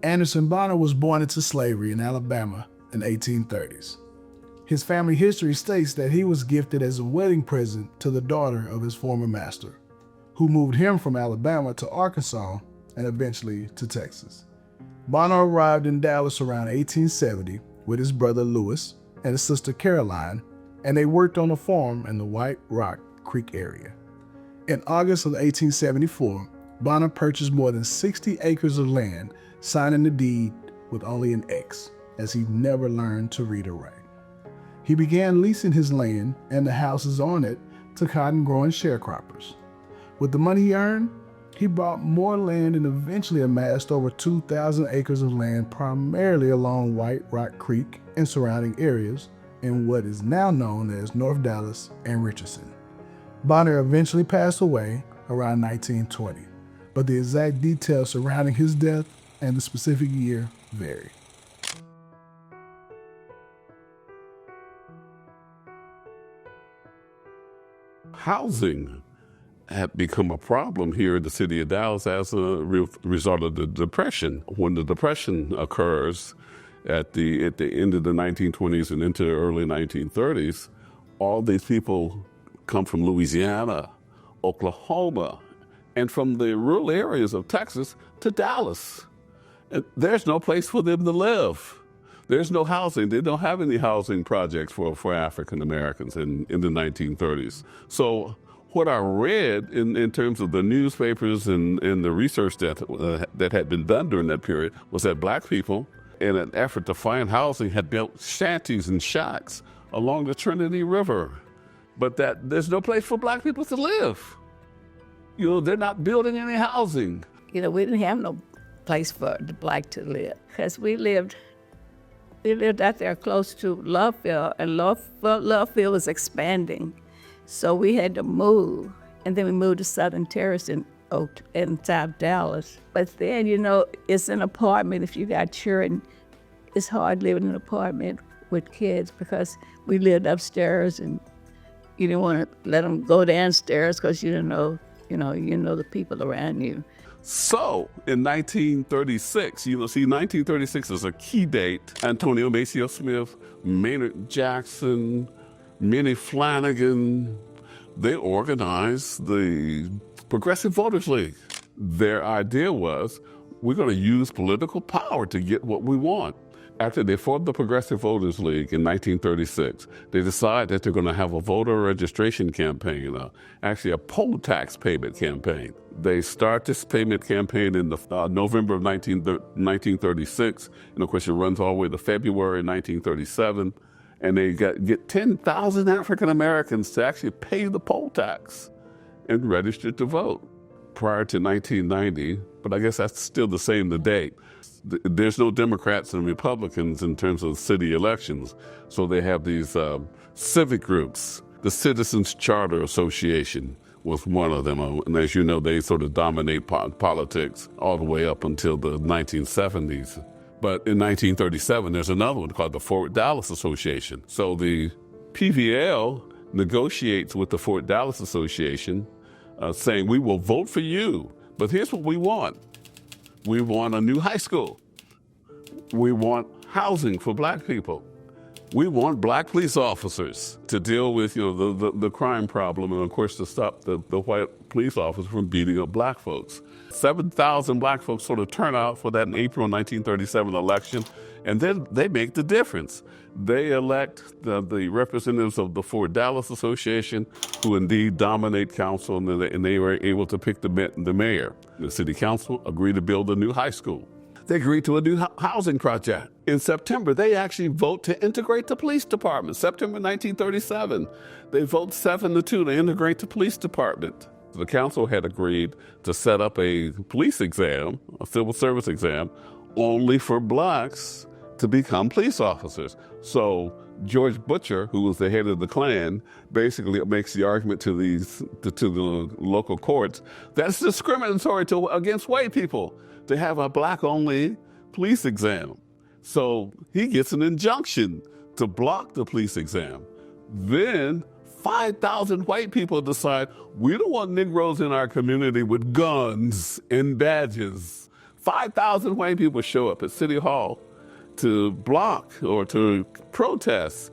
Anderson Bonner was born into slavery in Alabama in the 1830s. His family history states that he was gifted as a wedding present to the daughter of his former master, who moved him from Alabama to Arkansas and eventually to Texas. Bonner arrived in Dallas around 1870 with his brother Lewis and his sister Caroline, and they worked on a farm in the White Rock Creek area. In August of 1874, Bonner purchased more than 60 acres of land, signing the deed with only an X, as he never learned to read or write. He began leasing his land and the houses on it to cotton-growing sharecroppers. With the money he earned, he bought more land and eventually amassed over 2,000 acres of land, primarily along White Rock Creek and surrounding areas in what is now known as North Dallas and Richardson. Bonner eventually passed away around 1920, but the exact details surrounding his death and the specific year vary. Housing had become a problem here in the city of Dallas as a result of the Depression. When the Depression occurs at the end of the 1920s and into the early 1930s, all these people come from Louisiana, Oklahoma, and from the rural areas of Texas to Dallas. And there's no place for them to live. There's no housing. They don't have any housing projects for African Americans in the 1930s. So what I read in terms of the newspapers and the research that had been done during that period was that black people, in an effort to find housing, had built shanties and shacks along the Trinity River, but that there's no place for black people to live. You know, they're not building any housing. You know, we didn't have no place for the black to live because we lived out there close to Loveville, and Loveville was expanding. So we had to move, and then we moved to Southern Terrace in South Dallas. But then, you know, it's an apartment. If you got children, it's hard living in an apartment with kids because we lived upstairs, and you didn't want to let them go downstairs because you didn't know, you know the people around you. So in 1936, 1936 is a key date. Antonio Maceo Smith, Maynard Jackson, Minnie Flanagan, they organized the Progressive Voters League. Their idea was, we're going to use political power to get what we want. After they formed the Progressive Voters League in 1936, they decide that they're going to have a voter registration campaign, actually a poll tax payment campaign. They start this payment campaign in the November of 1936, and of course it runs all the way to February 1937, and they get 10,000 African Americans to actually pay the poll tax and register to vote. Prior to 1990, but I guess that's still the same today. There's no Democrats and Republicans in terms of city elections, so they have these civic groups. The Citizens Charter Association was one of them, and as you know, they sort of dominate politics all the way up until the 1970s. But in 1937, there's another one called the Fort Dallas Association. So the PVL negotiates with the Fort Dallas Association, saying, we will vote for you, but here's what we want. We want a new high school. We want housing for black people. We want black police officers to deal with, the crime problem, and of course to stop the white police officers from beating up black folks. 7,000 black folks sort of turn out for that in April 1937 election, and then they make the difference. They elect the representatives of the Fort Dallas Association, who indeed dominate council, and they were able to pick the mayor. The city council agreed to build a new high school. They agreed to a new housing project. In September, they actually vote to integrate the police department. September 1937, they vote 7-2 to integrate the police department. The council had agreed to set up a police exam, a civil service exam, only for blacks to become police officers. So George Butcher, who was the head of the Klan, basically makes the argument to the local courts that's discriminatory against white people to have a black-only police exam. So he gets an injunction to block the police exam. Then 5,000 white people decide, we don't want Negroes in our community with guns and badges. 5,000 white people show up at City Hall to block or to protest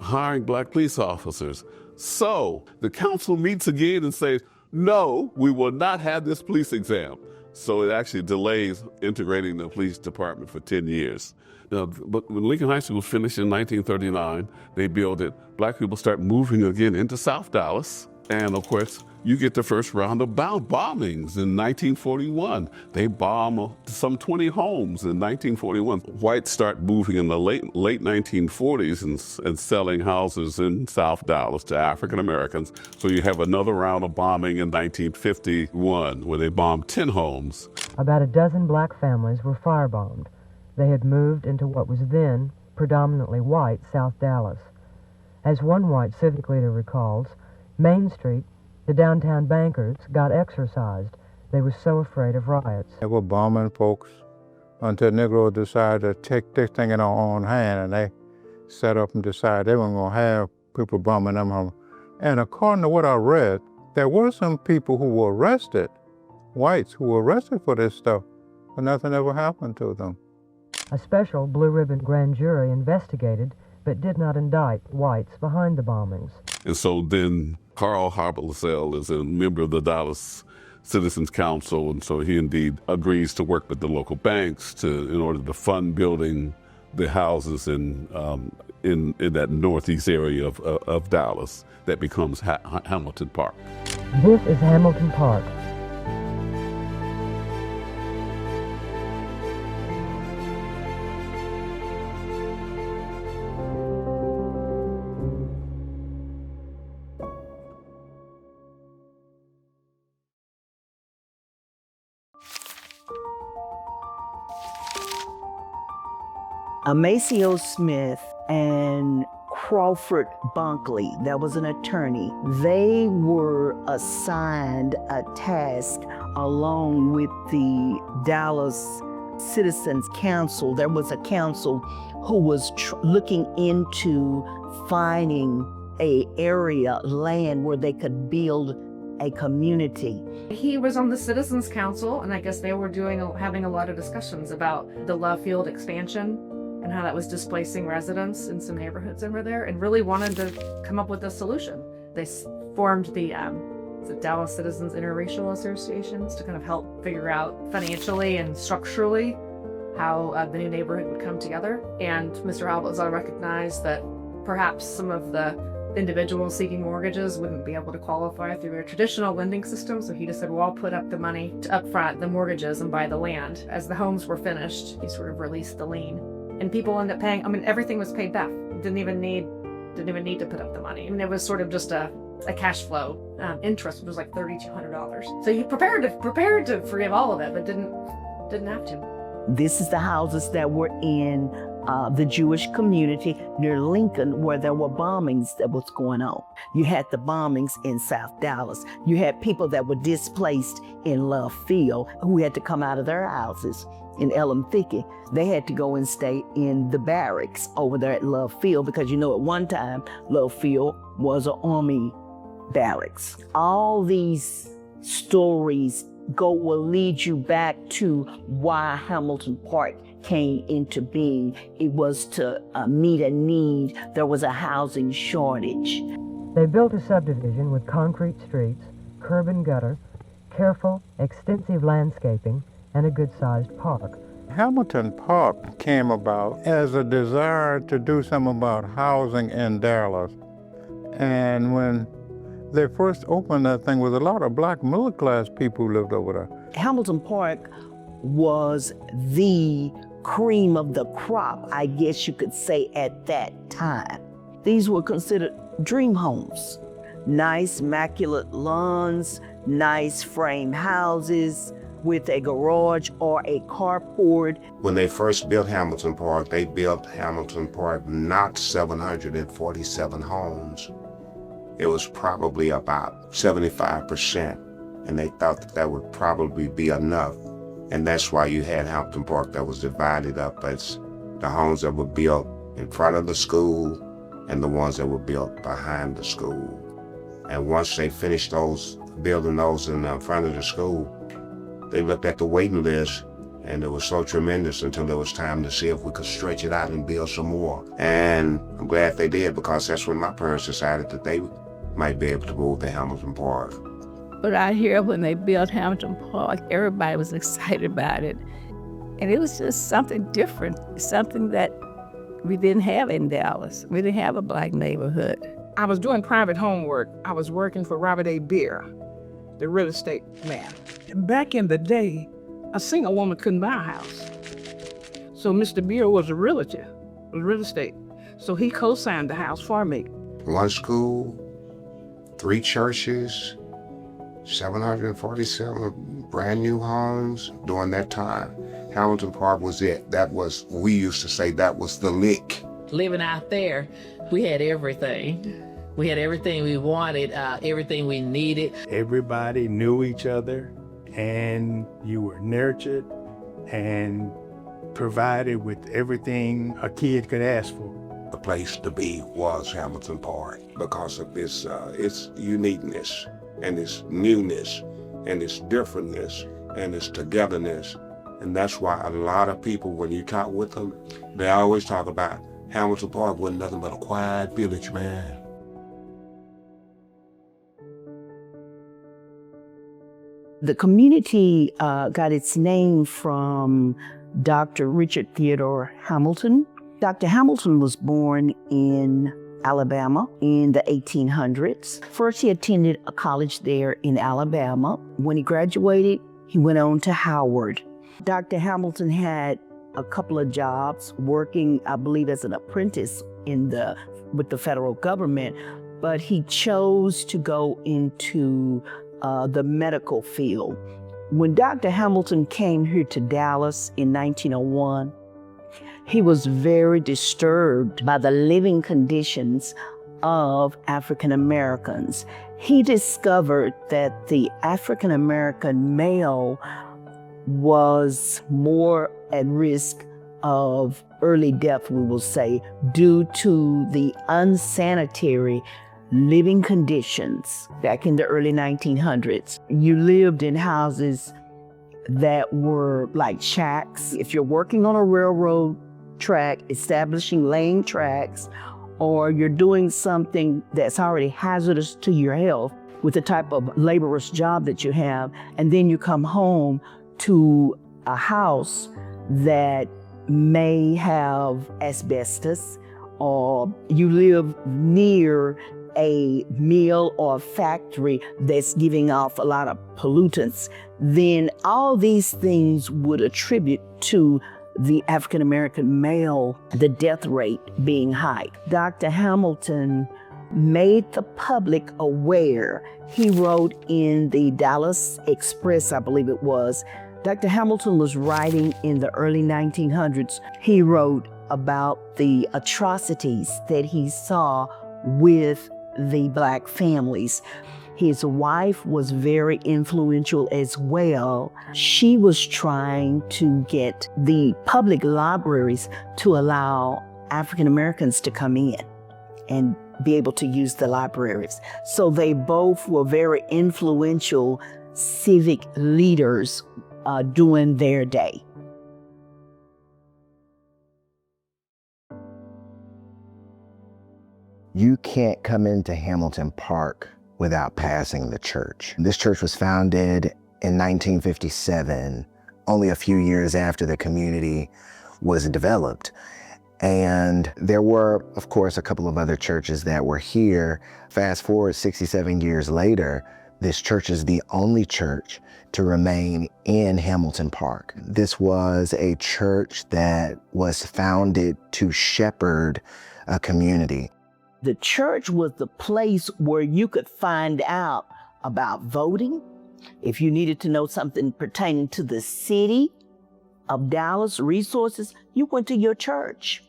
hiring black police officers. So the council meets again and says, no, we will not have this police exam. So it actually delays integrating the police department for 10 years. But when Lincoln High School finished in 1939, they built it. Black people start moving again into South Dallas. And of course, you get the first round of bombings in 1941. They bomb some 20 homes in 1941. Whites start moving in the late 1940s and selling houses in South Dallas to African Americans. So you have another round of bombing in 1951 where they bombed 10 homes. About a dozen black families were firebombed. They had moved into what was then predominantly white South Dallas. As one white civic leader recalls, Main Street, the downtown bankers, got exorcised. They were so afraid of riots. They were bombing folks until Negroes decided to take this thing in our own hand, and they set up and decided they weren't going to have people bombing them home. And according to what I read, there were some people who were arrested, whites who were arrested for this stuff, but nothing ever happened to them. A special blue-ribbon grand jury investigated but did not indict whites behind the bombings. And so then Carl Harbisell is a member of the Dallas Citizens Council, and so he indeed agrees to work with the local banks in order to fund building the houses in that northeast area of Dallas that becomes Hamilton Park. This is Hamilton Park. Maceo Smith and Crawford Bunkley, that was an attorney, they were assigned a task along with the Dallas Citizens Council. There was a council who was looking into finding an area, land where they could build a community. He was on the Citizens Council, and I guess they were having a lot of discussions about the Love Field expansion and how that was displacing residents in some neighborhoods over there, and really wanted to come up with a solution. They formed the Dallas Citizens Interracial Associations to kind of help figure out financially and structurally how the new neighborhood would come together. And Mr. Harbisell recognized that perhaps some of the individuals seeking mortgages wouldn't be able to qualify through a traditional lending system, so he just said, well, I'll put up the money to upfront the mortgages and buy the land. As the homes were finished, he sort of released the lien. And people ended up paying, everything was paid back. Didn't even need to put up the money. It was sort of just a cash flow interest, which was like $3,200. So he prepared to forgive all of it, but didn't have to. This is the houses that were in the Jewish community near Lincoln, where there were bombings that was going on. You had the bombings in South Dallas. You had people that were displaced in Love Field who had to come out of their houses in Elm Thicket. They had to go and stay in the barracks over there at Love Field because, at one time, Love Field was an army barracks. All these stories will lead you back to why Hamilton Park came into being. It was to meet a need. There was a housing shortage. They built a subdivision with concrete streets, curb and gutter, careful, extensive landscaping, and a good-sized park. Hamilton Park came about as a desire to do something about housing in Dallas. And when they first opened that thing, with a lot of black middle-class people who lived over there. Hamilton Park was the cream of the crop, I guess you could say, at that time. These were considered dream homes. Nice, immaculate lawns, nice frame houses with a garage or a carport. When they first built Hamilton Park, they built Hamilton Park not 747 homes. It was probably about 75%, and they thought that would probably be enough. And that's why you had Hamilton Park that was divided up as the homes that were built in front of the school and the ones that were built behind the school. And once they finished building those in front of the school, they looked at the waiting list, And it was so tremendous until it was time to see if we could stretch it out and build some more. And I'm glad they did, because that's when my parents decided that they might be able to move to Hamilton Park. But I hear when they built Hamilton Park, everybody was excited about it. And it was just something different, something that we didn't have in Dallas. We didn't have a black neighborhood. I was doing private homework. I was working for Robert A. Beer, the real estate man. Back in the day, a single woman couldn't buy a house. So Mr. Beer was a realtor, real estate. So he co-signed the house for me. One school, 3 churches, 747 brand new homes during that time. Hamilton Park was it. We used to say that was the lick. Living out there, we had everything. We had everything we wanted, everything we needed. Everybody knew each other, and you were nurtured and provided with everything a kid could ask for. The place to be was Hamilton Park because of its uniqueness and its newness and its differentness and its togetherness. And that's why a lot of people, when you talk with them, they always talk about Hamilton Park wasn't nothing but a quiet village, man. The community got its name from Dr. Richard Theodore Hamilton. Dr. Hamilton was born in Alabama in the 1800s. First, he attended a college there in Alabama. When he graduated, he went on to Howard. Dr. Hamilton had a couple of jobs working, I believe, as an apprentice with the federal government, but he chose to go into the medical field. When Dr. Hamilton came here to Dallas in 1901, he was very disturbed by the living conditions of African Americans. He discovered that the African American male was more at risk of early death, we will say, due to the unsanitary living conditions back in the early 1900s. You lived in houses that were like shacks. If you're working on a railroad track, laying tracks, or you're doing something that's already hazardous to your health with the type of laborious job that you have, and then you come home to a house that may have asbestos, or you live near a mill or a factory that's giving off a lot of pollutants, then all these things would attribute to the African American male, the death rate being high. Dr. Hamilton made the public aware. He wrote in the Dallas Express, I believe it was. Dr. Hamilton was writing in the early 1900s. He wrote about the atrocities that he saw with the Black families. His wife was very influential as well. She was trying to get the public libraries to allow African Americans to come in and be able to use the libraries. So they both were very influential civic leaders during their day. You can't come into Hamilton Park without passing the church. This church was founded in 1957, only a few years after the community was developed. And there were, of course, a couple of other churches that were here. Fast forward 67 years later, this church is the only church to remain in Hamilton Park. This was a church that was founded to shepherd a community. The church was the place where you could find out about voting. If you needed to know something pertaining to the city of Dallas, resources, you went to your church.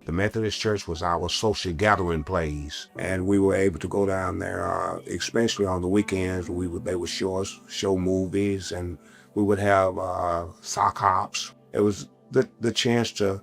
The Methodist Church was our social gathering place, and we were able to go down there, especially on the weekends. They would show movies, and we would have sock hops. It was the chance to,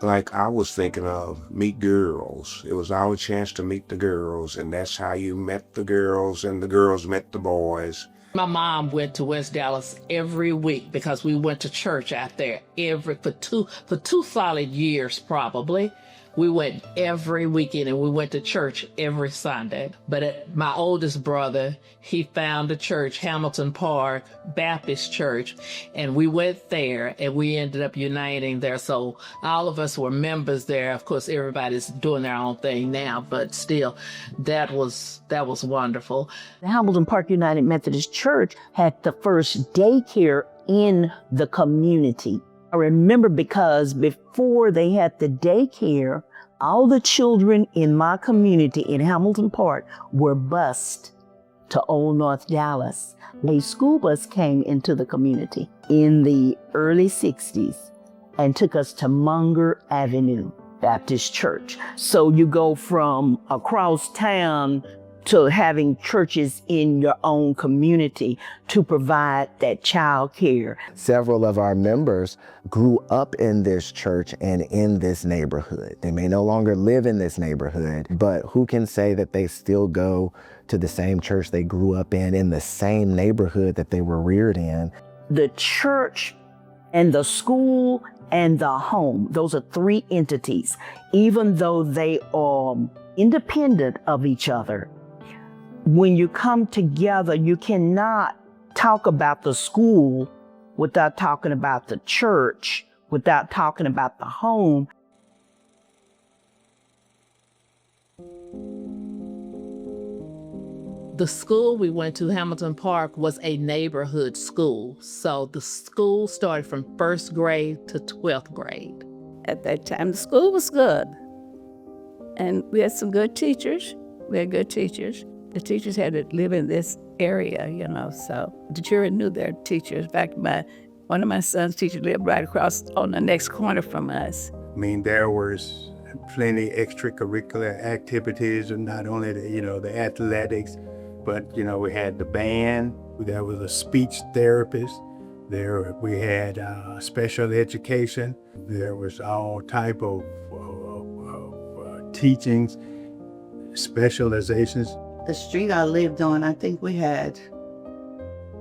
like I was thinking of, meet girls. It was our chance to meet the girls, and that's how you met the girls, and the girls met the boys. My mom went to West Dallas every week because we went to church out there for two solid years probably. We went every weekend and we went to church every Sunday. But my oldest brother, he found a church, Hamilton Park Baptist Church, and we went there and we ended up uniting there. So all of us were members there. Of course, everybody's doing their own thing now, but still, that was wonderful. The Hamilton Park United Methodist Church had the first daycare in the community. I remember because before they had the daycare, all the children in my community in Hamilton Park were bused to Old North Dallas. A school bus came into the community in the early 60s and took us to Munger Avenue Baptist Church. So you go from across town to having churches in your own community to provide that child care. Several of our members grew up in this church and in this neighborhood. They may no longer live in this neighborhood, but who can say that they still go to the same church they grew up in the same neighborhood that they were reared in? The church and the school and the home, those are three entities. Even though they are independent of each other, when you come together, you cannot talk about the school without talking about the church, without talking about the home. The school we went to, Hamilton Park, was a neighborhood school. So the school started from 1st grade to 12th grade. At that time, the school was good. And we had some good teachers. The teachers had to live in this area, so the children knew their teachers. In fact, one of my son's teachers lived right across on the next corner from us. I mean, there was plenty extracurricular activities, and not only the athletics, but we had the band. There was a speech therapist. There we had special education. There was all type of teachings, specializations. The street I lived on, I think we had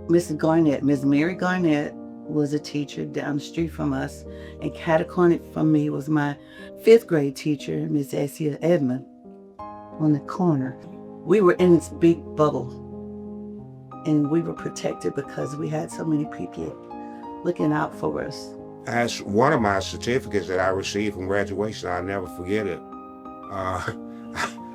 Miss Garnett. Miss Mary Garnett was a teacher down the street from us. And cataconic from me was my 5th grade teacher, Miss Essia Edmond, on the corner. We were in this big bubble, and we were protected because we had so many people looking out for us. As one of my certificates that I received from graduation, I'll never forget it.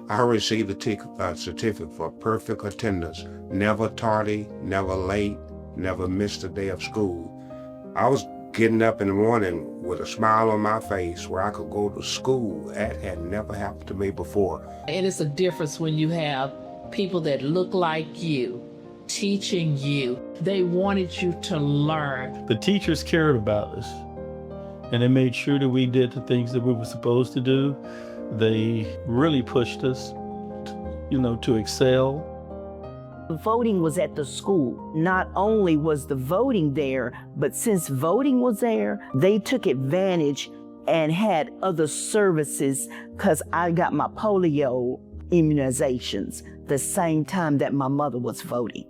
I received a certificate for perfect attendance, never tardy, never late, never missed a day of school. I was getting up in the morning with a smile on my face where I could go to school. That had never happened to me before. And it's a difference when you have people that look like you, teaching you. They wanted you to learn. The teachers cared about us, and they made sure that we did the things that we were supposed to do. They really pushed us, to excel. Voting was at the school. Not only was the voting there, but since voting was there, they took advantage and had other services because I got my polio immunizations the same time that my mother was voting.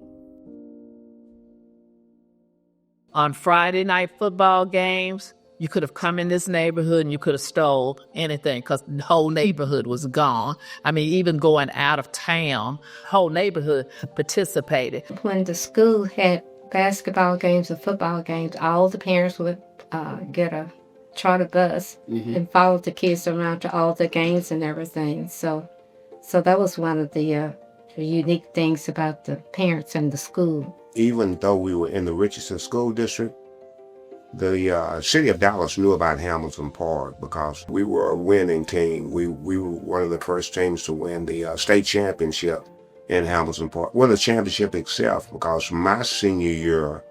On Friday night football games, you could have come in this neighborhood and you could have stole anything because the whole neighborhood was gone. I mean, even going out of town, whole neighborhood participated. When the school had basketball games and football games, all the parents would get a charter bus and follow the kids around to all the games and everything. So that was one of the unique things about the parents and the school. Even though we were in the Richardson School District, the city of Dallas knew about Hamilton Park because we were a winning team. We were one of the first teams to win the state championship in Hamilton Park. Well, the championship itself, because my senior year,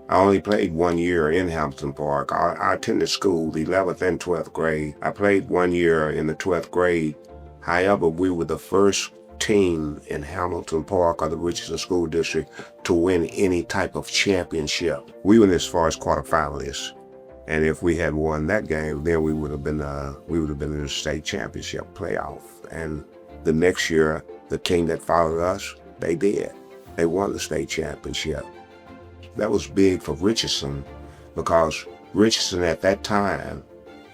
I only played 1 year in Hamilton Park. I attended school, the 11th and 12th grade. I played 1 year in the 12th grade. However, we were the first team in Hamilton Park or the Richardson School District to win any type of championship. We went as far as quarterfinalists, and if we had won that game, then we would have been in the state championship playoff. And the next year, the team that followed us, they did. They won the state championship. That was big for Richardson because Richardson at that time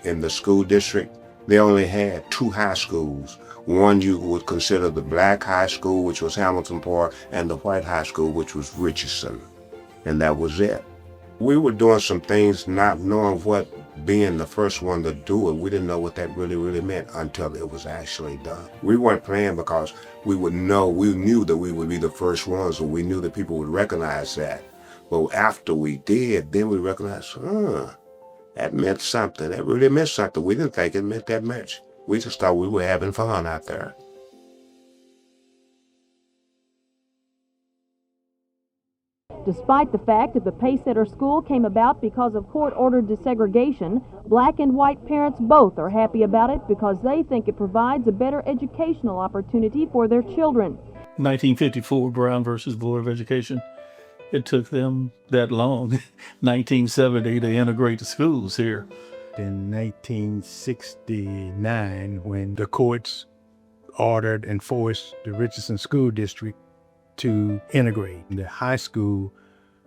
in the school district, they only had 2 high schools. One you would consider the black high school, which was Hamilton Park, and the white high school, which was Richardson. And that was it. We were doing some things not knowing what being the first one to do it. We didn't know what that really meant until it was actually done. We weren't playing because we knew that we would be the first ones, or we knew that people would recognize that. But after we did, then we recognized, that meant something. That really meant something. We didn't think it meant that much. We just thought we were having fun out there. Despite the fact that the Paysetter School came about because of court-ordered desegregation, black and white parents both are happy about it because they think it provides a better educational opportunity for their children. 1954, Brown versus Board of Education. It took them that long, 1970, to integrate the schools here. In 1969, when the courts ordered and forced the Richardson School District to integrate, the high school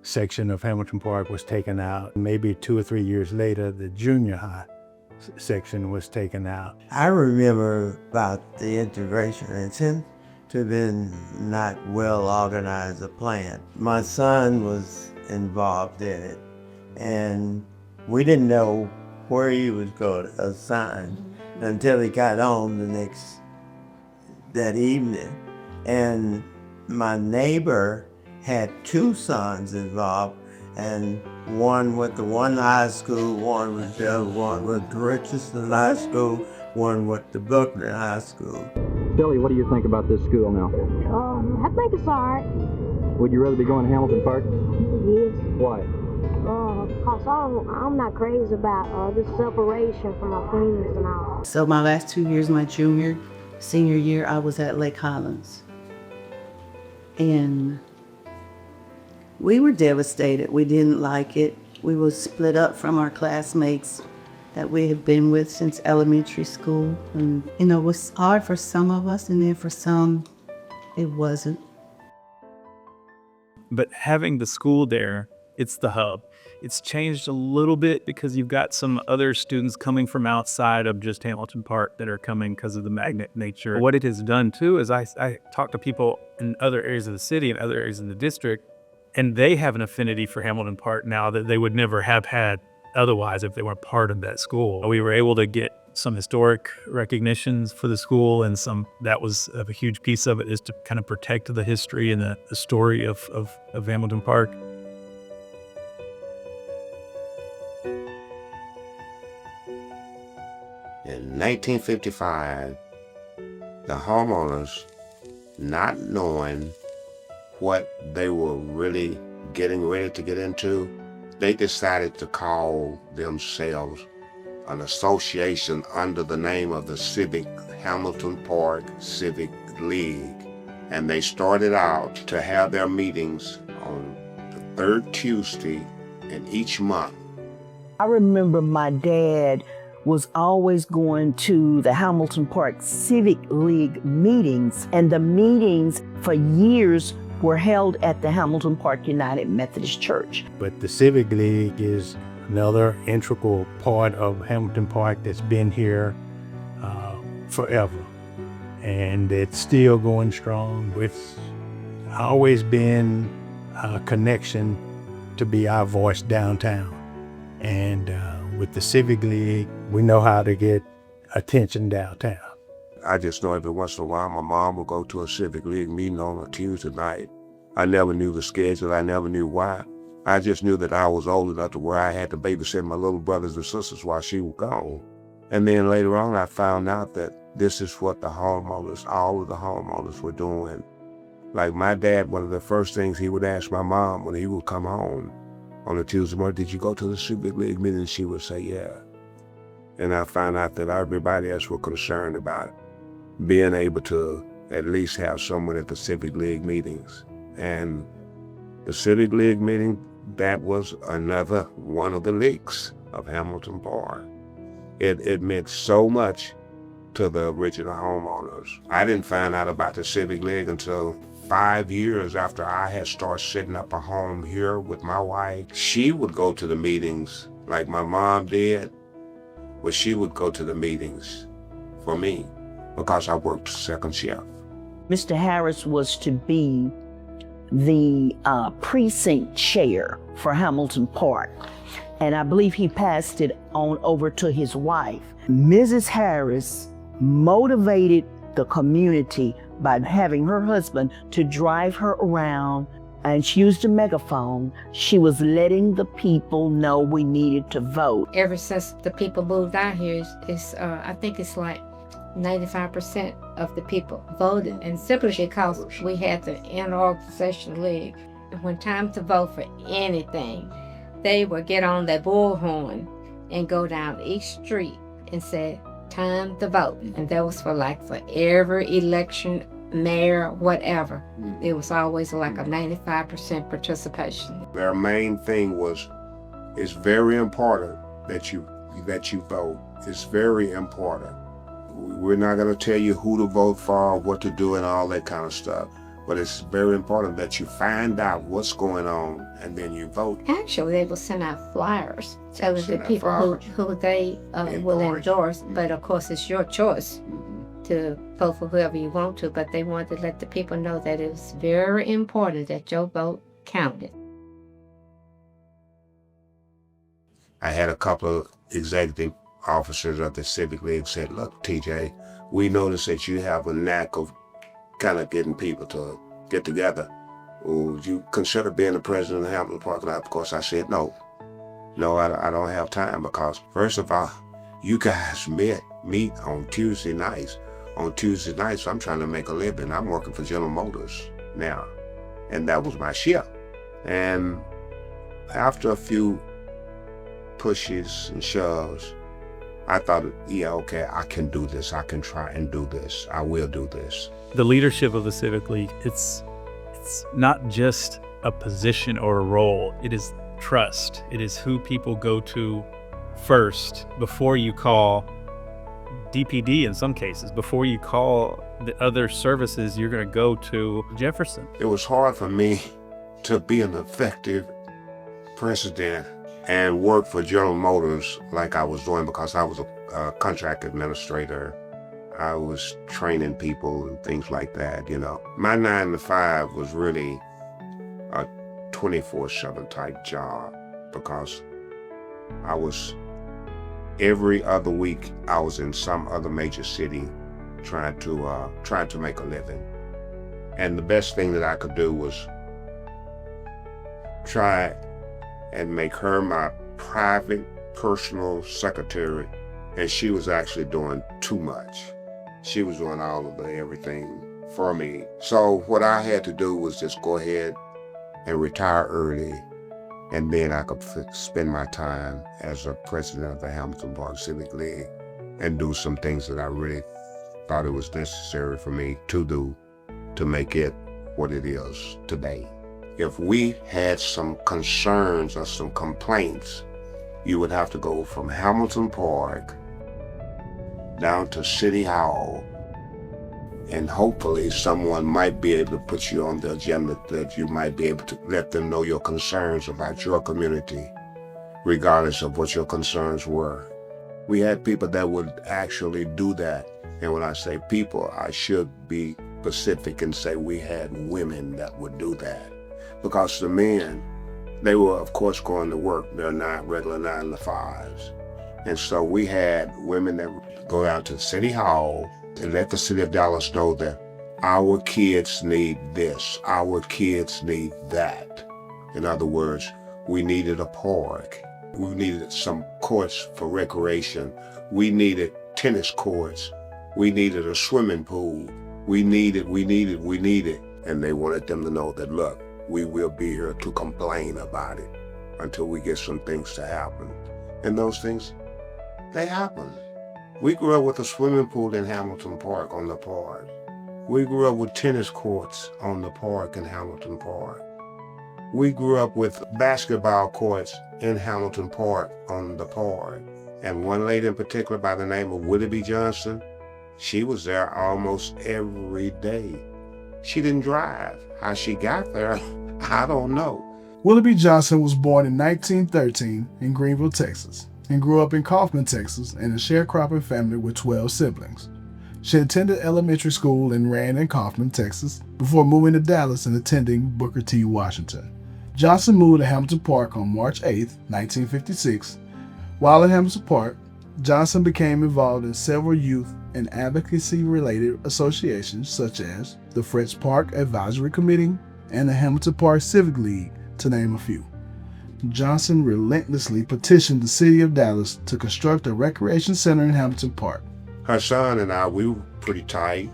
section of Hamilton Park was taken out. Maybe 2 or 3 years later, the junior high section was taken out. I remember about the integration. It seemed to have been not well organized a plan. My son was involved in it, and we didn't know where he was going to assign until he got home that evening. And my neighbor had 2 sons involved, and one with the one high school, one with the other one with the Richardson High School, one with the Buckner High School. Billy, what do you think about this school now? I think it's all right. Would you rather be going to Hamilton Park? Yes. Why? Because I'm not crazy about the separation from my friends and all. So my last 2 years, my senior year, I was at Lake Highlands. And we were devastated. We didn't like it. We were split up from our classmates that we had been with since elementary school. And, it was hard for some of us, and then for some, it wasn't. But having the school there, it's the hub. It's changed a little bit because you've got some other students coming from outside of just Hamilton Park that are coming because of the magnet nature. What it has done too is I talk to people in other areas of the city and other areas of the district, and they have an affinity for Hamilton Park now that they would never have had otherwise if they weren't part of that school. We were able to get some historic recognitions for the school, and that was a huge piece of it, is to kind of protect the history and the story of Hamilton Park. In 1955, the homeowners, not knowing what they were really getting ready to get into, they decided to call themselves an association under the name of the Hamilton Park Civic League. And they started out to have their meetings on the 3rd Tuesday in each month. I remember my dad was always going to the Hamilton Park Civic League meetings, and the meetings for years were held at the Hamilton Park United Methodist Church. But the Civic League is another integral part of Hamilton Park that's been here forever, and it's still going strong. It's always been a connection to be our voice downtown, and with the Civic League, we know how to get attention downtown. I just know every once in a while my mom would go to a Civic League meeting on a Tuesday night. I never knew the schedule. I never knew why. I just knew that I was old enough to where I had to babysit my little brothers and sisters while she was gone. And then later on, I found out that this is what all of the homeowners were doing. Like my dad, one of the first things he would ask my mom when he would come home on a Tuesday morning, did you go to the Civic League meeting? And she would say, yeah. And I found out that everybody else were concerned about being able to at least have someone at the Civic League meetings. And the Civic League meeting, that was another one of the leaks of Hamilton Park. It meant so much to the original homeowners. I didn't find out about the Civic League until 5 years after I had started setting up a home here with my wife, she would go to the meetings like my mom did, but she would go to the meetings for me because I worked second shift. Mr. Harris was to be the precinct chair for Hamilton Park, and I believe he passed it on over to his wife. Mrs. Harris motivated the community by having her husband to drive her around, and she used a megaphone. She was letting the people know we needed to vote. Ever since the people moved out here, I think it's like 95% of the people voted, and simply because we had the Civic League. When time to vote for anything, they would get on their bullhorn and go down each street and say, time to vote. And that was for every election, mayor, whatever. It was always like a 95% participation. Their main thing was, it's very important that you vote. It's very important. We're not going to tell you who to vote for, or what to do, and all that kind of stuff. But it's very important that you find out what's going on and then you vote. Actually, they will send out flyers so that the people who they will endorse. But of course, it's your choice to vote for whoever you want to. But they want to let the people know that it was very important that your vote counted. I had a couple of executive officers of the Civic League said, look, TJ, we noticed that you have a knack of kind of getting people to get together. Would you consider being the president of Hamilton Park? And of course I said, no, I don't have time, because first of all, you guys meet on Tuesday nights. On Tuesday nights, I'm trying to make a living. I'm working for General Motors now, and that was my shift. And after a few pushes and shoves, I thought, yeah, okay, I can do this. I can try and do this. I will do this. The leadership of the Civic League, it's not just a position or a role. It is trust. It is who people go to first before you call DPD in some cases, before you call the other services, you're going to go to Jefferson. It was hard for me to be an effective president and work for General Motors like I was doing, because I was a contract administrator. I was training people and things like that, you know. My 9 to 5 was really a 24/7 type job, because I was, every other week, I was in some other major city trying to make a living. And the best thing that I could do was try and make her my private personal secretary, and she was actually doing too much. She was doing all of everything for me. So what I had to do was just go ahead and retire early, and then I could spend my time as a president of the Hamilton Park Civic League and do some things that I really thought it was necessary for me to do to make it what it is today. If we had some concerns or some complaints, you would have to go from Hamilton Park down to City Hall, and hopefully someone might be able to put you on the agenda that you might be able to let them know your concerns about your community, regardless of what your concerns were. We had people that would actually do that. And when I say people, I should be specific and say we had women that would do that. Because the men, they were of course going to work their regular 9 to 5s. And so we had women that would go out to City Hall and let the city of Dallas know that our kids need this, our kids need that. In other words, we needed a park. We needed some courts for recreation. We needed tennis courts. We needed a swimming pool. We needed. And they wanted them to know that, look, we will be here to complain about it until we get some things to happen. And those things, they happen. We grew up with a swimming pool in Hamilton Park on the park. We grew up with tennis courts on the park in Hamilton Park. We grew up with basketball courts in Hamilton Park on the park. And one lady in particular by the name of Willoughby Johnson, she was there almost every day. She didn't drive. How she got there, I don't know. Willoughby Johnson was born in 1913 in Greenville, Texas, and grew up in Kaufman, Texas, in a sharecropping family with 12 siblings. She attended elementary school in Rand and Kaufman, Texas, before moving to Dallas and attending Booker T. Washington. Johnson moved to Hamilton Park on March 8, 1956. While in Hamilton Park, Johnson became involved in several youth and advocacy-related associations such as the Fritz Park Advisory Committee and the Hamilton Park Civic League, to name a few. Johnson relentlessly petitioned the city of Dallas to construct a recreation center in Hamilton Park. Her son and I, we were pretty tight.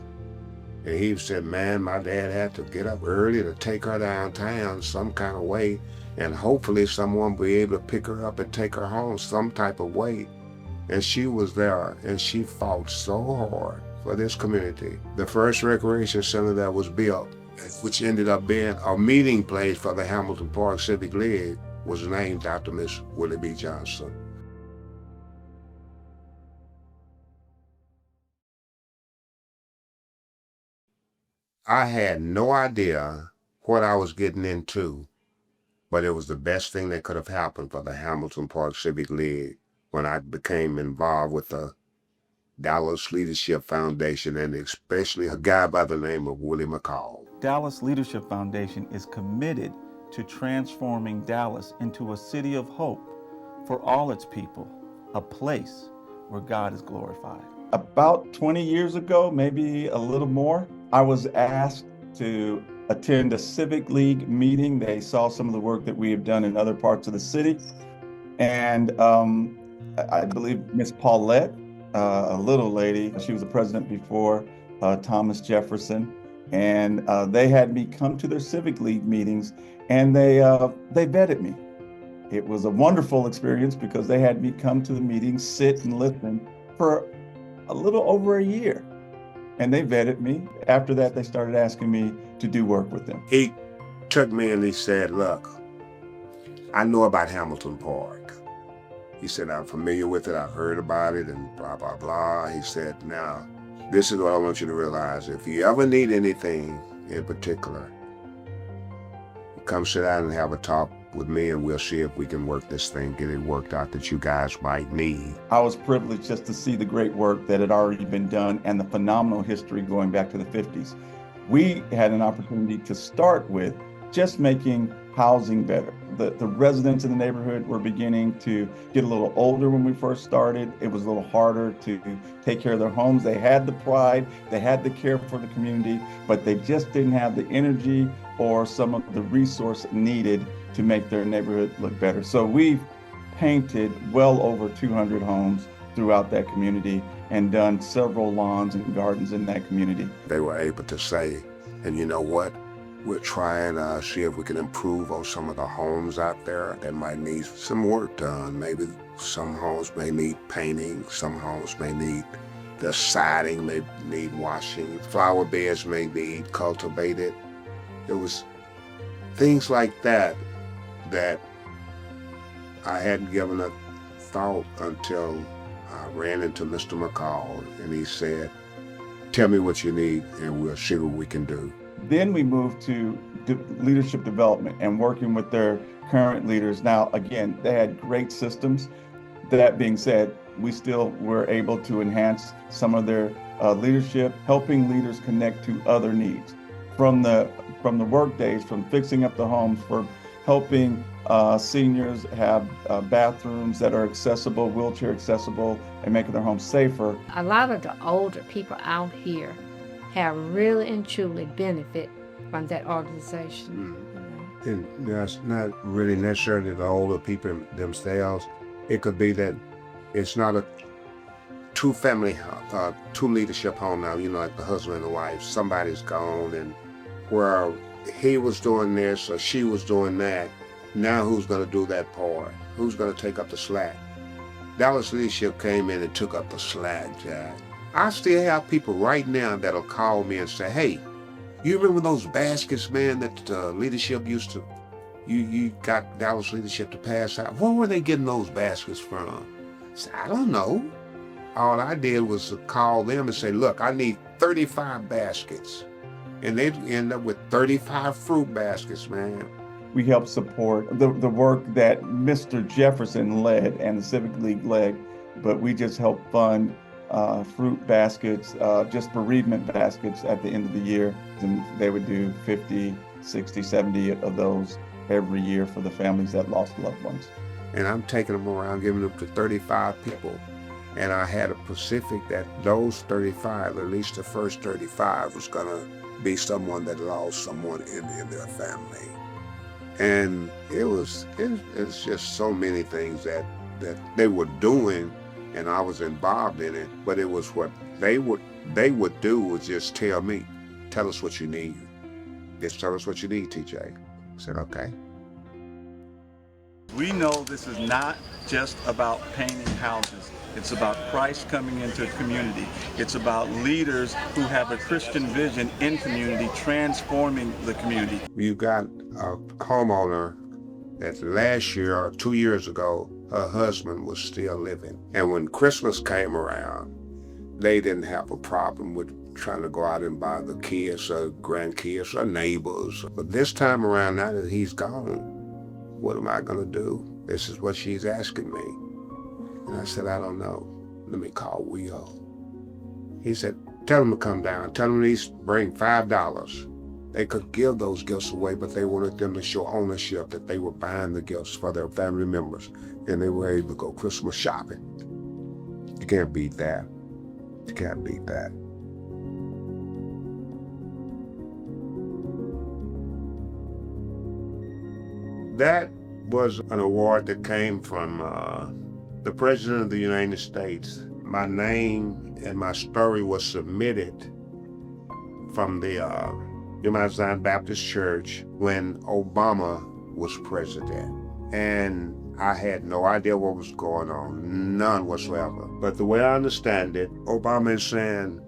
And he said, man, my dad had to get up early to take her downtown some kind of way, and hopefully someone will be able to pick her up and take her home some type of way. And she was there, and she fought so hard for this community. The first recreation center that was built, which ended up being a meeting place for the Hamilton Park Civic League, was named after Miss Willoughby Johnson. I had no idea what I was getting into, but it was the best thing that could have happened for the Hamilton Park Civic League when I became involved with the Dallas Leadership Foundation, and especially a guy by the name of Willie McCall. Dallas Leadership Foundation is committed to transforming Dallas into a city of hope for all its people, a place where God is glorified. About 20 years ago, maybe a little more, I was asked to attend a Civic League meeting. They saw some of the work that we have done in other parts of the city. And I believe Miss Paulette, a little lady, she was the president before Thomas Jefferson. And they had me come to their Civic League meetings, and they vetted me. It was a wonderful experience because they had me come to the meetings, sit and listen for a little over a year. And they vetted me. After that, they started asking me to do work with them. He took me and he said, look, I know about Hamilton Park. He said, I'm familiar with it, I've heard about it, and blah, blah, blah. He said, now, this is what I want you to realize. If you ever need anything in particular, come sit down and have a talk with me, and we'll see if we can work this thing, get it worked out that you guys might need. I was privileged just to see the great work that had already been done and the phenomenal history going back to the 50s. We had an opportunity to start with just making housing better. The residents in the neighborhood were beginning to get a little older when we first started. It was a little harder to take care of their homes. They had the pride, they had the care for the community, but they just didn't have the energy or some of the resource needed to make their neighborhood look better. So we've painted well over 200 homes throughout that community and done several lawns and gardens in that community. They were able to say, and you know what? We're trying to see if we can improve on some of the homes out there that might need some work done. Maybe some homes may need painting, some homes may need, the siding may need washing, flower beds may need cultivated. It was things like that that I hadn't given a thought until I ran into Mr. McCall, and he said, tell me what you need and we'll see what we can do. Then we moved to leadership development and working with their current leaders. Now, again, they had great systems. That being said, we still were able to enhance some of their leadership, helping leaders connect to other needs. From the work days, from fixing up the homes, for helping seniors have bathrooms that are accessible, wheelchair accessible, and making their homes safer. A lot of the older people out here have really and truly benefit from that organization. And that's not really necessarily the older people themselves. It could be that it's not a two leadership home now, you know, like the husband and the wife. Somebody's gone, and where he was doing this or she was doing that, now who's gonna do that part? Who's gonna take up the slack? Dallas Leadership came in and took up the slack, Jack. I still have people right now that'll call me and say, hey, you remember those baskets, man, that leadership used to, you got Dallas Leadership to pass out? Where were they getting those baskets from? I said, I don't know. All I did was call them and say, look, I need 35 baskets. And they'd end up with 35 fruit baskets, man. We help support the work that Mr. Jefferson led and the Civic League led, but we just help fund fruit baskets, just bereavement baskets at the end of the year. And they would do 50, 60, 70 of those every year for the families that lost loved ones. And I'm taking them around, giving them to 35 people. And I had a specific that those 35, at least the first 35, was gonna be someone that lost someone in their family. And it's just so many things that they were doing, and I was involved in it, but it was what they would do was just tell me, tell us what you need. Just tell us what you need, TJ. I said, okay. We know this is not just about painting houses. It's about Christ coming into a community. It's about leaders who have a Christian vision in community, transforming the community. You've got a homeowner that last year or 2 years ago, her husband was still living. And when Christmas came around, they didn't have a problem with trying to go out and buy the kids or grandkids or neighbors. But this time around, now that he's gone, what am I gonna do? This is what she's asking me. And I said, I don't know. Let me call Will. He said, tell him to come down. Tell him to bring $5. They could give those gifts away, but they wanted them to show ownership, that they were buying the gifts for their family members, and they were able to go Christmas shopping. You can't beat that. You can't beat that. That was an award that came from the President of the United States. My name and my story was submitted from the United Zion Baptist Church when Obama was president. And I had no idea what was going on, none whatsoever. But the way I understand it, Obama is saying,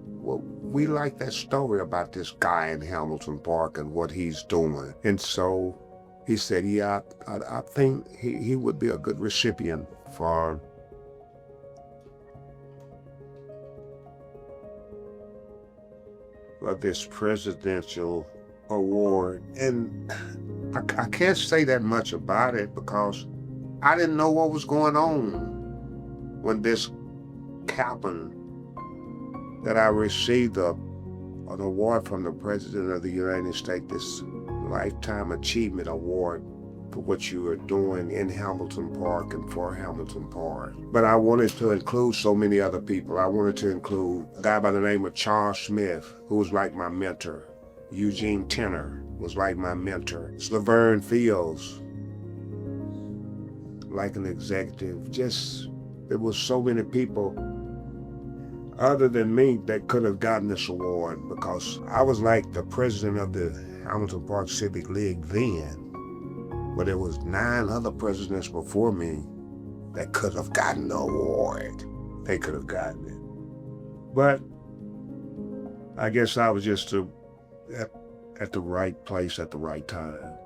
well, we like that story about this guy in Hamilton Park and what he's doing. And so he said, yeah, I think he would be a good recipient for this presidential award. And I can't say that much about it because I didn't know what was going on when this happened, that I received an award from the President of the United States, this Lifetime Achievement Award for what you are doing in Hamilton Park and for Hamilton Park. But I wanted to include so many other people. I wanted to include a guy by the name of Charles Smith, who was like my mentor. Eugene Tenner was like my mentor. Laverne Fields, like an executive. Just, there was so many people other than me that could have gotten this award, because I was like the president of the Hamilton Park Civic League then. But there was 9 other presidents before me that could have gotten the award. They could have gotten it. But I guess I was just at the right place at the right time.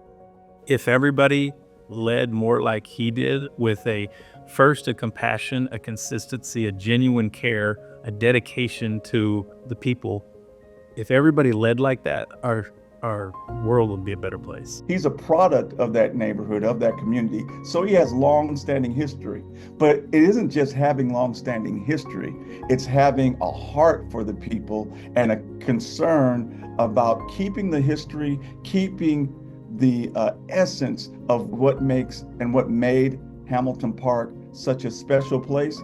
If everybody led more like he did, with a compassion, a consistency, a genuine care, a dedication to the people, if everybody led like that, our world would be a better place. He's a product of that neighborhood, of that community, so he has long-standing history. But it isn't just having long-standing history, it's having a heart for the people and a concern about keeping the history, keeping the essence of what makes and what made Hamilton Park such a special place.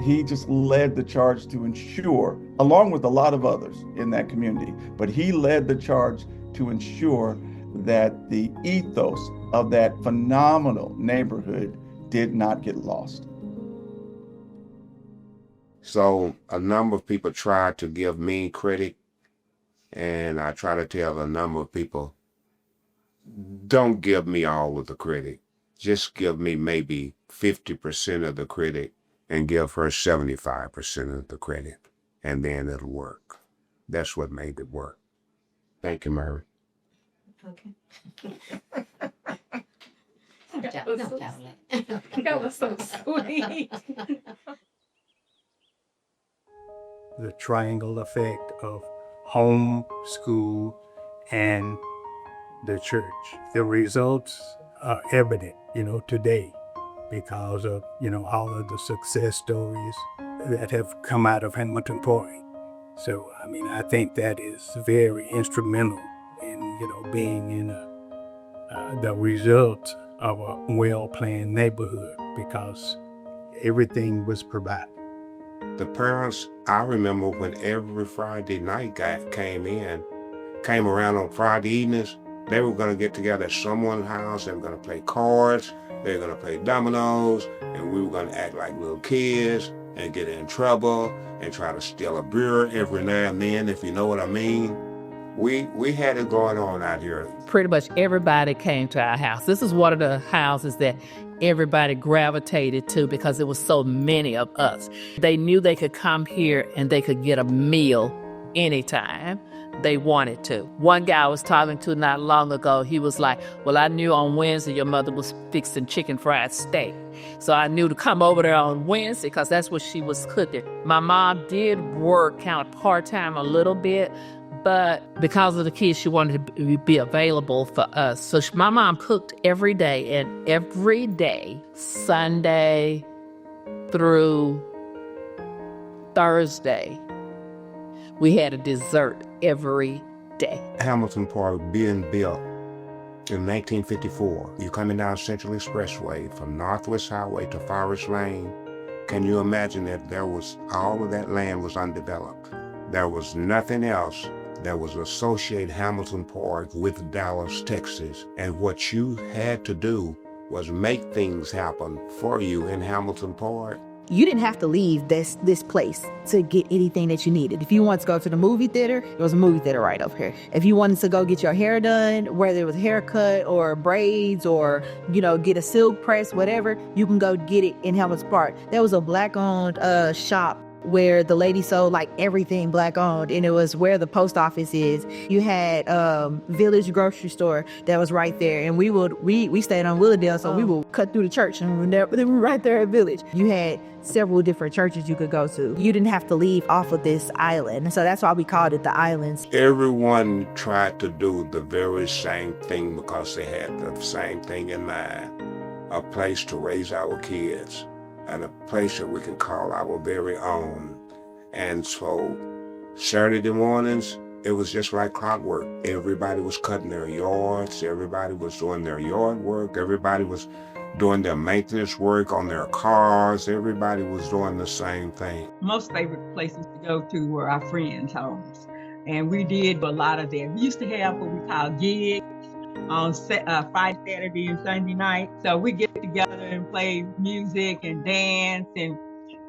He just led the charge to ensure, along with a lot of others in that community, but he led the charge to ensure that the ethos of that phenomenal neighborhood did not get lost. So a number of people tried to give me credit, and I try to tell a number of people, don't give me all of the credit. Just give me maybe 50% of the credit and give her 75% of the credit, and then it'll work. That's what made it work. Thank you, Mary. Okay. That was so sweet. The triangle effect of home, school, and the church. The results are evident, today because of, all of the success stories that have come out of Hamilton Park. So, I think that is very instrumental in, being in the result of a well-planned neighborhood because everything was provided. The parents, I remember when every Friday night guy came around on Friday evenings, they were going to get together at someone's house. They were going to play cards, they were going to play dominoes, and we were going to act like little kids and get in trouble and try to steal a beer every now and then, if you know what I mean. We had it going on out here. Pretty much everybody came to our house. This is one of the houses that everybody gravitated to because there was so many of us. They knew they could come here and they could get a meal anytime they wanted to. One guy I was talking to not long ago, he was like, well, I knew on Wednesday your mother was fixing chicken fried steak. So I knew to come over there on Wednesday because that's what she was cooking. My mom did work kind of part-time a little bit, but because of the kids, she wanted to be available for us. So my mom cooked every day, and every day, Sunday through Thursday, we had a dessert every day. Hamilton Park being built in 1954. You're coming down Central Expressway from Northwest Highway to Forest Lane. Can you imagine that all of that land was undeveloped? There was nothing else that was associated Hamilton Park with Dallas, Texas. And what you had to do was make things happen for you in Hamilton Park. You didn't have to leave this place to get anything that you needed. If you wanted to go to the movie theater, there was a movie theater right up here. If you wanted to go get your hair done, whether it was a haircut or braids or, get a silk press, whatever, you can go get it in Hamilton Park. There was a black-owned shop where the lady sold like everything black owned, and it was where the post office is. You had Village grocery store that was right there, and we stayed on Willowdale, so we would cut through the church and we were right there at Village. You had several different churches you could go to. You didn't have to leave off of this island, so that's why we called it the Islands. Everyone tried to do the very same thing because they had the same thing in mind, a place to raise our kids, and a place that we can call our very own. And so Saturday mornings, it was just like clockwork. Everybody was cutting their yards, everybody was doing their yard work, everybody was doing their maintenance work on their cars, everybody was doing the same thing. Most favorite places to go to were our friends' homes. And we did a lot of that. We used to have what we call gigs on Friday, Saturday, and Sunday night. So we get together and play music and dance and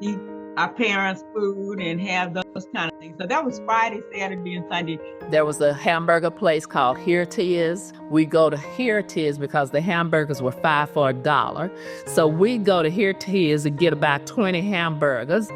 eat our parents' food and have those kind of things. So that was Friday, Saturday, and Sunday. There was a hamburger place called Here 'Tis. We go to Here 'Tis because the hamburgers were 5 for $1. So we go to Here 'Tis and get about 20 hamburgers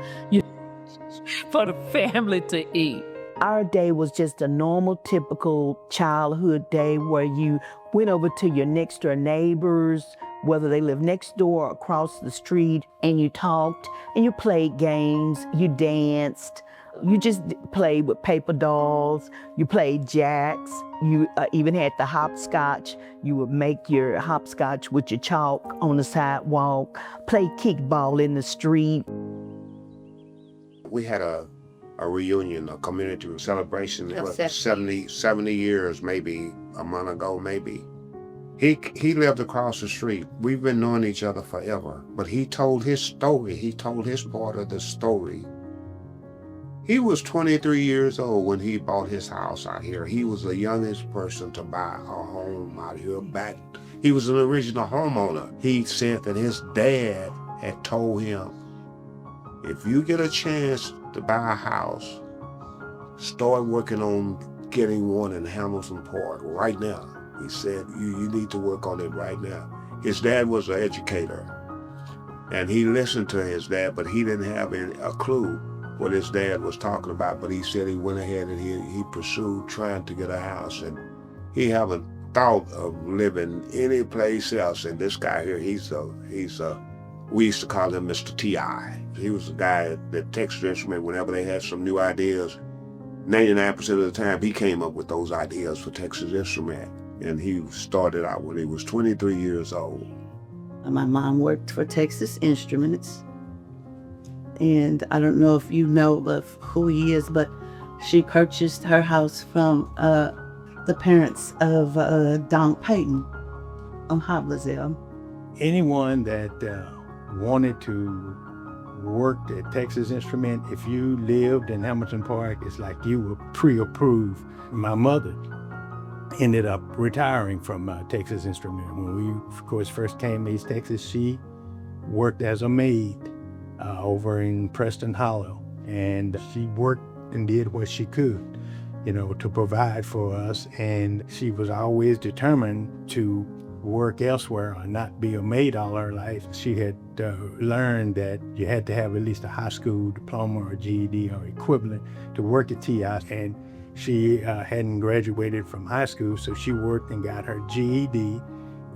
for the family to eat. Our day was just a normal, typical childhood day where you went over to your next door neighbors, whether they lived next door or across the street, and you talked and you played games, you danced, you just played with paper dolls, you played jacks, you even had the hopscotch. You would make your hopscotch with your chalk on the sidewalk, play kickball in the street. We had a reunion, a community celebration, 70 years, maybe a month ago, maybe. He lived across the street. We've been knowing each other forever, but he told his story. He told his part of the story. He was 23 years old when he bought his house out here. He was the youngest person to buy a home out here back. He was an original homeowner. He said that his dad had told him, if you get a chance to buy a house, start working on getting one in Hamilton Park right now. He said, you need to work on it right now. His dad was an educator, and he listened to his dad, but he didn't have a clue what his dad was talking about. But he said he went ahead and he pursued trying to get a house, and he haven't thought of living any place else. And this guy here, we used to call him Mr. T.I. He was the guy that texted instrument whenever they had some new ideas. 99% of the time, he came up with those ideas for Texas Instrument. And he started out when he was 23 years old. My mom worked for Texas Instruments. And I don't know if you know of who he is, but she purchased her house from the parents of Don Payton on Hoblazell. Anyone that wanted to work at Texas Instrument, if you lived in Hamilton Park, it's like you were pre-approved. My mother ended up retiring from Texas Instrument. When we, of course, first came to East Texas, she worked as a maid over in Preston Hollow. And she worked and did what she could, you know, to provide for us. And she was always determined to work elsewhere or not be a maid all her life. She had learned that you had to have at least a high school diploma or GED or equivalent to work at TI. And she hadn't graduated from high school, so she worked and got her GED.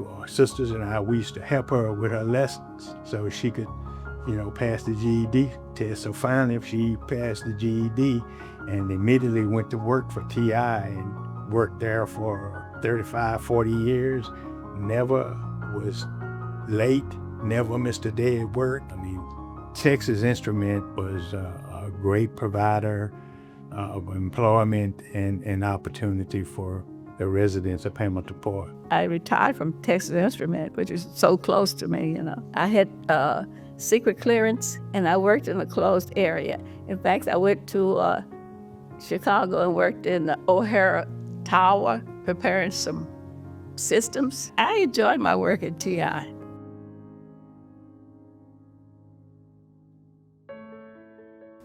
Our sisters and I, we used to help her with her lessons so she could, you know, pass the GED test. So finally, she passed the GED and immediately went to work for TI and worked there for 35, 40 years. Never was late, never missed a day at work. I mean, Texas Instrument was a great provider of employment and opportunity for the residents of Hamilton Park. I retired from Texas Instrument, which is so close to me, you know. I had secret clearance, and I worked in a closed area. In fact, I went to Chicago and worked in the O'Hara Tower, preparing some systems. I enjoyed my work at TI.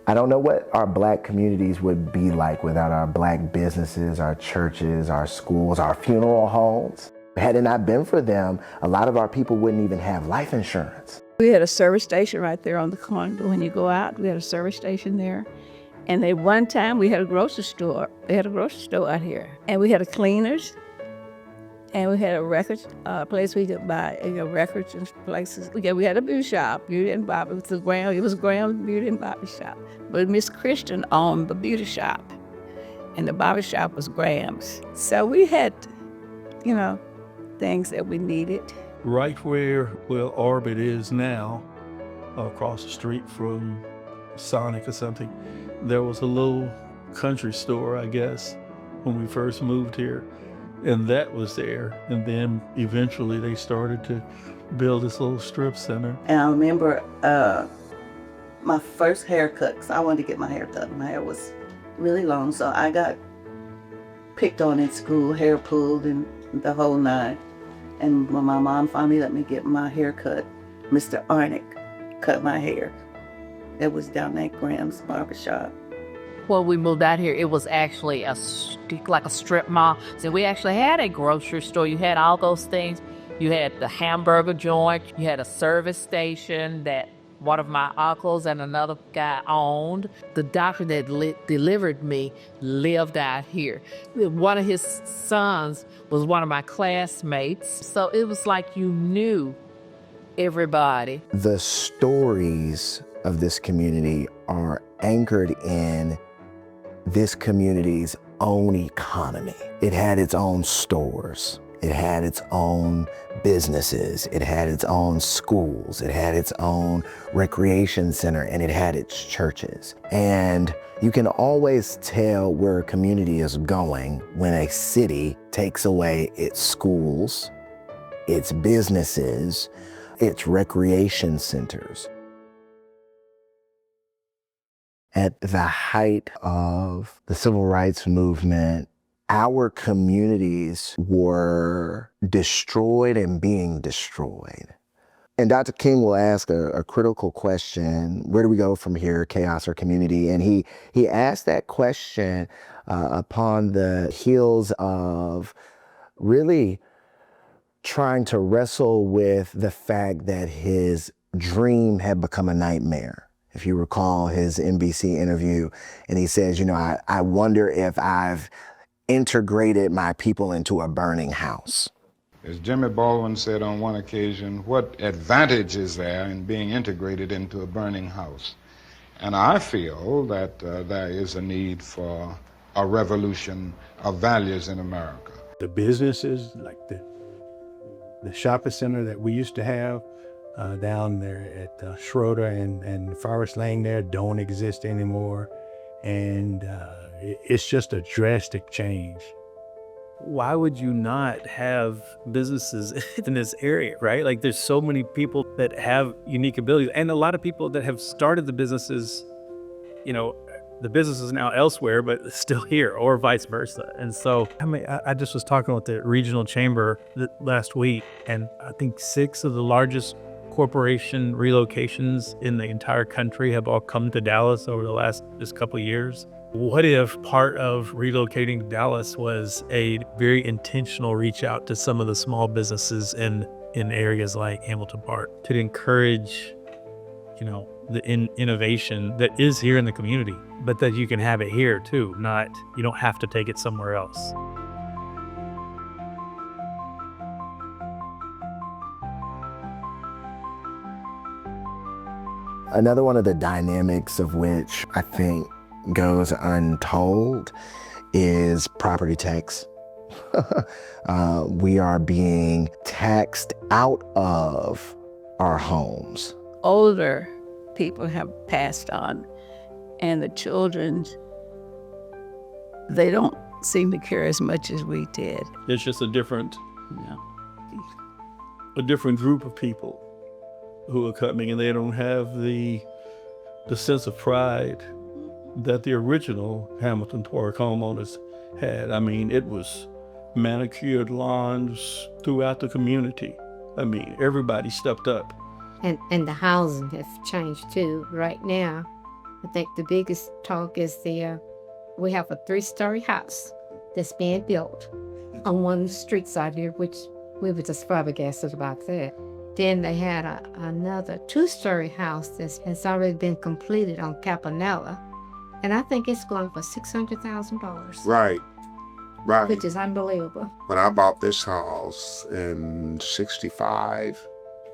I don't know what our Black communities would be like without our Black businesses, our churches, our schools, our funeral homes. Had it not been for them, a lot of our people wouldn't even have life insurance. We had a service station right there on the corner. When you go out, we had a service station there. And at one time, we had a grocery store. They had a grocery store out here. And we had a cleaners. And we had a records place we could buy records and places. Yeah, we had a beauty shop, Beauty and Bobby. It was Graham's Beauty and Bobby shop. But Miss Christian owned the beauty shop, and the barber shop was Graham's. So we had, you know, things that we needed. Right where Orbit is now, across the street from Sonic or something, there was a little country store, I guess, when we first moved here. And that was there. And then eventually they started to build this little strip center. And I remember my first haircut, because I wanted to get my hair cut. My hair was really long, so I got picked on in school, hair pulled and the whole nine. And when my mom finally let me get my hair cut, Mr. Arnick cut my hair. It was down at Graham's barbershop. When we moved out here, it was actually like a strip mall. So we actually had a grocery store. You had all those things. You had the hamburger joint. You had a service station that one of my uncles and another guy owned. The doctor that delivered me lived out here. One of his sons was one of my classmates. So it was like you knew everybody. The stories of this community are anchored in this community's own economy. It had its own stores. It had its own businesses. It had its own schools. It had its own recreation center, and it had its churches. And you can always tell where a community is going when a city takes away its schools, its businesses, its recreation centers. At the height of the civil rights movement, our communities were destroyed and being destroyed. And Dr. King will ask a critical question: where do we go from here, chaos or community? And he asked that question upon the heels of really trying to wrestle with the fact that his dream had become a nightmare. If you recall his NBC interview, and he says, you know, I wonder if I've integrated my people into a burning house. As Jimmy Baldwin said on one occasion, what advantage is there in being integrated into a burning house? And I feel that there is a need for a revolution of values in America. The businesses, like the shopping center that we used to have down there at Schroeder and Forest Lane there don't exist anymore. And it's just a drastic change. Why would you not have businesses in this area, right? Like there's so many people that have unique abilities and a lot of people that have started the businesses, you know, the business is now elsewhere, but still here or vice versa. And so, I just was talking with the regional chamber last week, and I think 6 of the largest corporation relocations in the entire country have all come to Dallas over the last just couple of years. What if part of relocating to Dallas was a very intentional reach out to some of the small businesses in areas like Hamilton Park to encourage, you know, the innovation that is here in the community, but that you can have it here too, you don't have to take it somewhere else. Another one of the dynamics of which I think goes untold is property tax. We are being taxed out of our homes. Older people have passed on, and the children, they don't seem to care as much as we did. It's just a different group of people who are coming, and they don't have the sense of pride that the original Hamilton Park homeowners had. I mean, it was manicured lawns throughout the community. I mean, everybody stepped up. And the housing has changed too. Right now, I think the biggest talk is we have a 3-story house that's being built on one street side here, which we were just flabbergasted about that. Then they had another 2-story house that has already been completed on Campanella. And I think it's going for $600,000. Right. Which is unbelievable. When I bought this house in '65,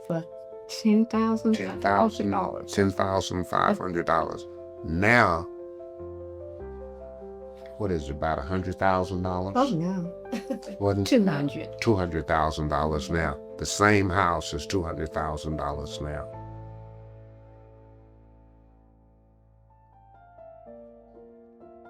for $10,500. $10,500. Now, what is it, about $100,000? Oh no. $200,000 now. The same house is $200,000 now.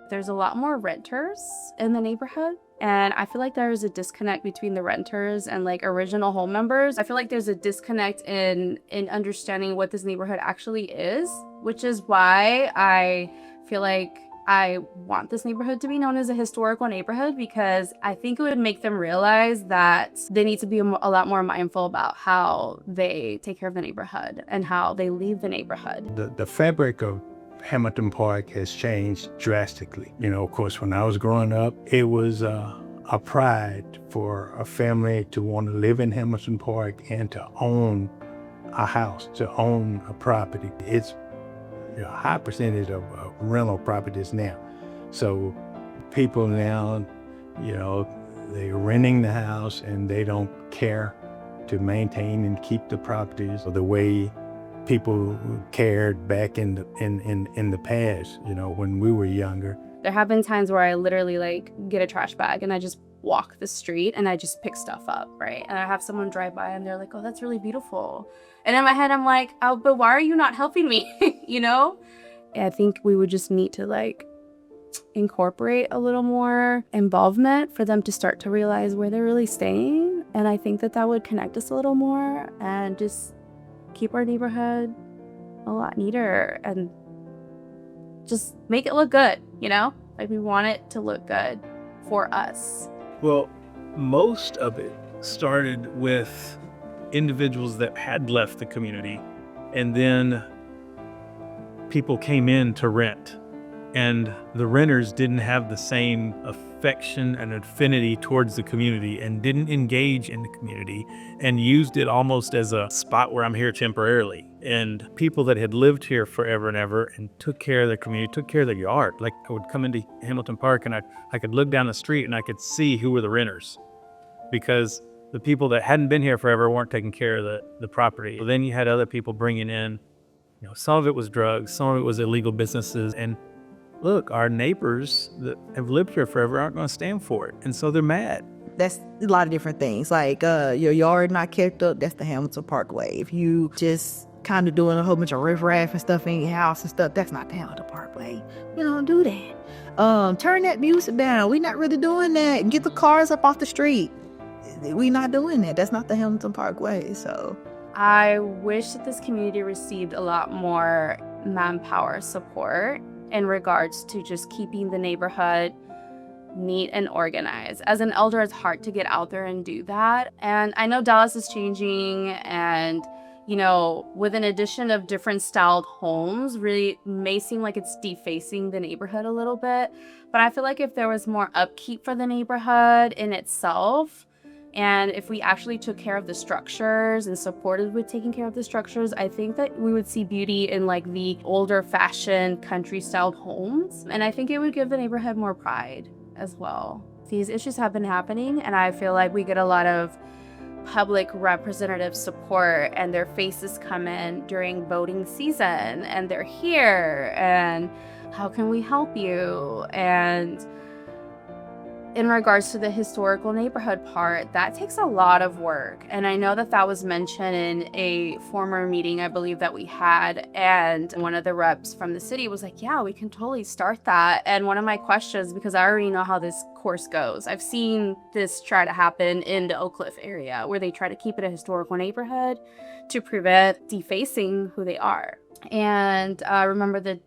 There's a lot more renters in the neighborhood, and I feel like there's a disconnect between the renters and like original home members. I feel like there's a disconnect in understanding what this neighborhood actually is, which is why I feel like I want this neighborhood to be known as a historical neighborhood, because I think it would make them realize that they need to be a lot more mindful about how they take care of the neighborhood and how they leave the neighborhood. The fabric of Hamilton Park has changed drastically. You know, of course, when I was growing up, it was a pride for a family to want to live in Hamilton Park and to own a house, to own a property. It's a high percentage of rental properties now. So people now, you know, they're renting the house and they don't care to maintain and keep the properties the way people cared back in the past, you know, when we were younger. There have been times where I literally like get a trash bag and I just walk the street and I just pick stuff up, right? And I have someone drive by and they're like, oh, that's really beautiful. And in my head, I'm like, oh, but why are you not helping me? You know? I think we would just need to like incorporate a little more involvement for them to start to realize where they're really staying. And I think that would connect us a little more and just keep our neighborhood a lot neater and just make it look good, you know? Like we want it to look good for us. Well, most of it started with individuals that had left the community, and then people came in to rent, and the renters didn't have the same affection and affinity towards the community and didn't engage in the community and used it almost as a spot where I'm here temporarily. And people that had lived here forever and ever and took care of their community, took care of their yard. Like I would come into Hamilton Park and I could look down the street and I could see who were the renters, because the people that hadn't been here forever weren't taking care of the property. Well, then you had other people bringing in, you know, some of it was drugs, some of it was illegal businesses, and look, our neighbors that have lived here forever aren't going to stand for it. And so they're mad. That's a lot of different things. Like your yard not kept up, that's the Hamilton Parkway. If you just kind of doing a whole bunch of riffraff and stuff in your house and stuff, that's not the Hamilton Parkway. We don't do that. Turn that music down. We're not really doing that. Get the cars up off the street. We're not doing that. That's not the Hamilton Parkway. So I wish that this community received a lot more manpower support in regards to just keeping the neighborhood neat and organized. As an elder, it's hard to get out there and do that. And I know Dallas is changing, and you know, with an addition of different styled homes, really may seem like it's defacing the neighborhood a little bit. But I feel like if there was more upkeep for the neighborhood in itself, and if we actually took care of the structures and supported with taking care of the structures, I think that we would see beauty in like the older fashioned country styled homes. And I think it would give the neighborhood more pride as well. These issues have been happening, and I feel like we get a lot of public representative support, and their faces come in during voting season, and they're here, and how can we help you? And in regards to the historical neighborhood part, that takes a lot of work. And I know that that was mentioned in a former meeting, I believe, that we had. And one of the reps from the city was like, yeah, we can totally start that. And one of my questions, because I already know how this course goes, I've seen this try to happen in the Oak Cliff area, where they try to keep it a historical neighborhood to prevent defacing who they are. And I remember the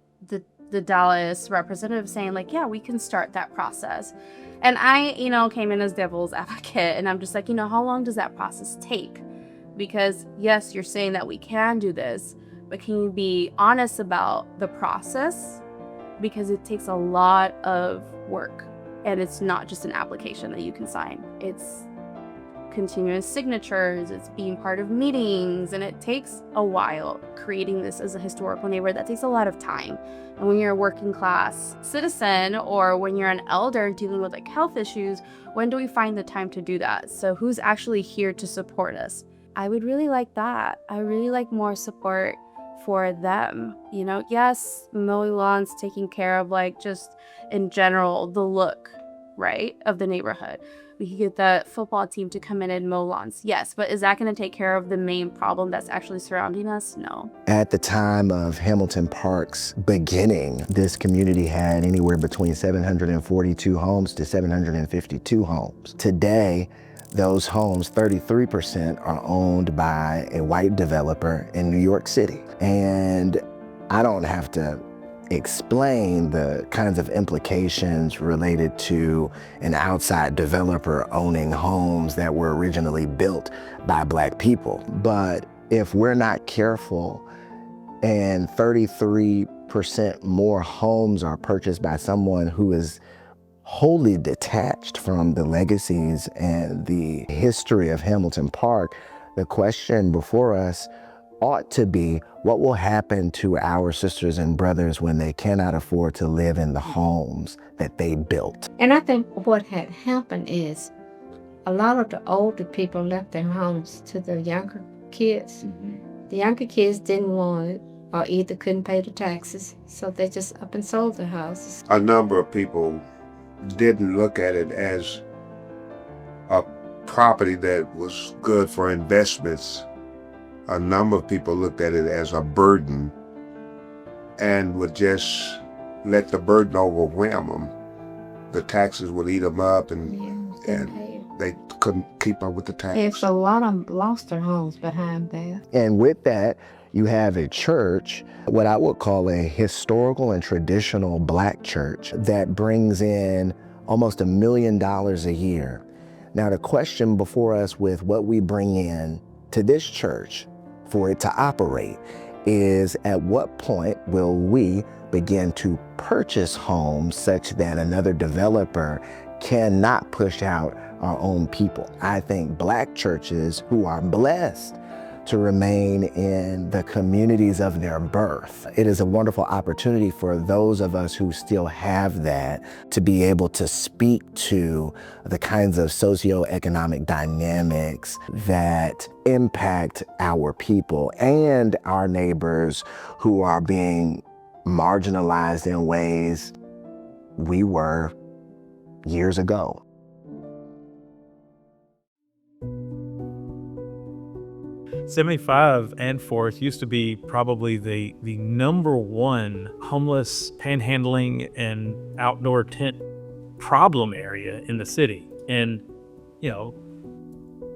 Dallas representative saying like, yeah, we can start that process. And I, came in as devil's advocate, and I'm just like, how long does that process take? Because yes, you're saying that we can do this, but can you be honest about the process? Because it takes a lot of work, and it's not just an application that you can sign. It's continuous signatures, it's being part of meetings, and it takes a while creating this as a historical neighborhood. That takes a lot of time. And when you're a working class citizen, or when you're an elder dealing with like health issues, when do we find the time to do that? So who's actually here to support us? I would really like that. I really like more support for them. Yes, mowing lawns, taking care of like just in general the look, right, of the neighborhood. We could get the football team to come in and mow lawns. Yes, but is that going to take care of the main problem that's actually surrounding us? No. At the time of Hamilton Park's beginning, this community had anywhere between 742 homes to 752 homes. Today, those homes, 33% are owned by a white developer in New York City. And I don't have to explain the kinds of implications related to an outside developer owning homes that were originally built by Black people. But if we're not careful and 33% more homes are purchased by someone who is wholly detached from the legacies and the history of Hamilton Park, the question before us ought to be, what will happen to our sisters and brothers when they cannot afford to live in the homes that they built? And I think what had happened is a lot of the older people left their homes to the younger kids. Mm-hmm. The younger kids didn't want it, or either couldn't pay the taxes, so they just up and sold their houses. A number of people didn't look at it as a property that was good for investments. A number of people looked at it as a burden and would just let the burden overwhelm them. The taxes would eat them up, and they couldn't keep up with the taxes. It's a lot of them lost their homes behind that. And with that, you have a church, what I would call a historical and traditional Black church, that brings in almost $1 million a year. Now, the question before us with what we bring in to this church for it to operate is, at what point will we begin to purchase homes such that another developer cannot push out our own people? I think Black churches who are blessed to remain in the communities of their birth, it is a wonderful opportunity for those of us who still have that to be able to speak to the kinds of socioeconomic dynamics that impact our people and our neighbors who are being marginalized in ways we were years ago. '75 and Fourth used to be probably the number one homeless, panhandling, and outdoor tent problem area in the city. And, you know,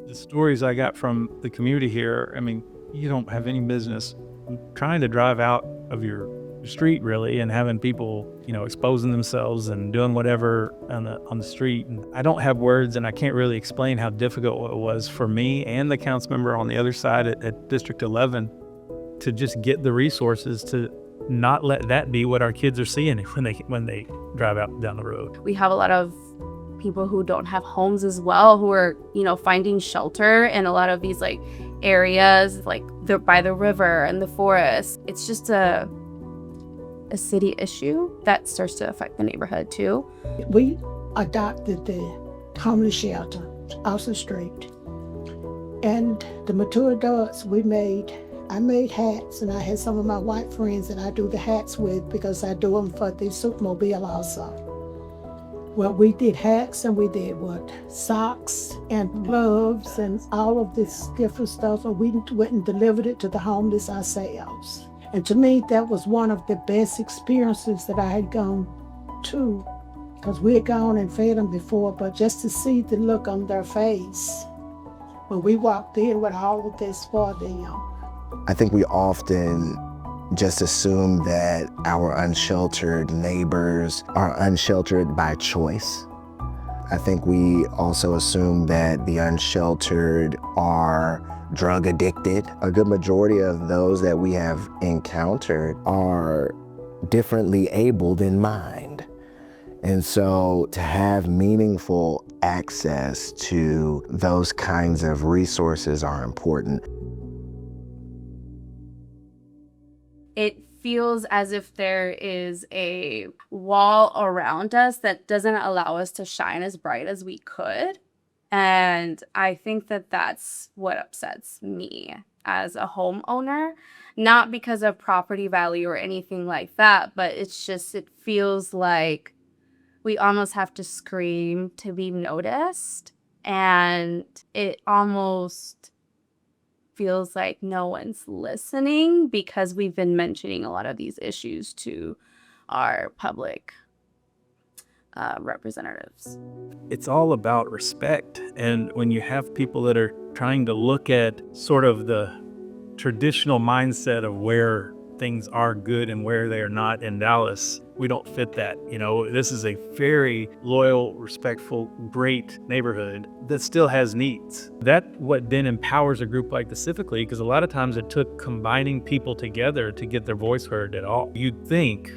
the stories I got from the community here, I mean, you don't have any business trying to drive out of your street, really, and having people, you know, exposing themselves and doing whatever on the street. And I don't have words, and I can't really explain how difficult it was for me and the council member on the other side at District 11 to just get the resources to not let that be what our kids are seeing when they drive out down the road. We have a lot of people who don't have homes as well, who are, you know, finding shelter in a lot of these like areas, like by the river and the forest. It's just a city issue that starts to affect the neighborhood too. We adopted the homeless shelter off the street. And the mature adults, I made hats, and I had some of my white friends that I do the hats with because I do them for the Supermobile also. Well, we did hats, and we did socks and gloves and all of this different stuff, and we went and delivered it to the homeless ourselves. And to me, that was one of the best experiences that I had gone to, because we had gone and fed them before, but just to see the look on their face when we walked in with all of this for them. I think we often just assume that our unsheltered neighbors are unsheltered by choice. I think we also assume that the unsheltered are drug addicted. A good majority of those that we have encountered are differently abled in mind. And so to have meaningful access to those kinds of resources are important. It feels as if there is a wall around us that doesn't allow us to shine as bright as we could. And I think that that's what upsets me as a homeowner, not because of property value or anything like that, but it's just, it feels like we almost have to scream to be noticed. And it almost feels like no one's listening because we've been mentioning a lot of these issues to our public representatives. It's all about respect. And when you have people that are trying to look at sort of the traditional mindset of where things are good and where they are not in Dallas, we don't fit that. You know, this is a very loyal, respectful, great neighborhood that still has needs. That what then empowers a group like the Civic League, because a lot of times it took combining people together to get their voice heard at all. You'd think,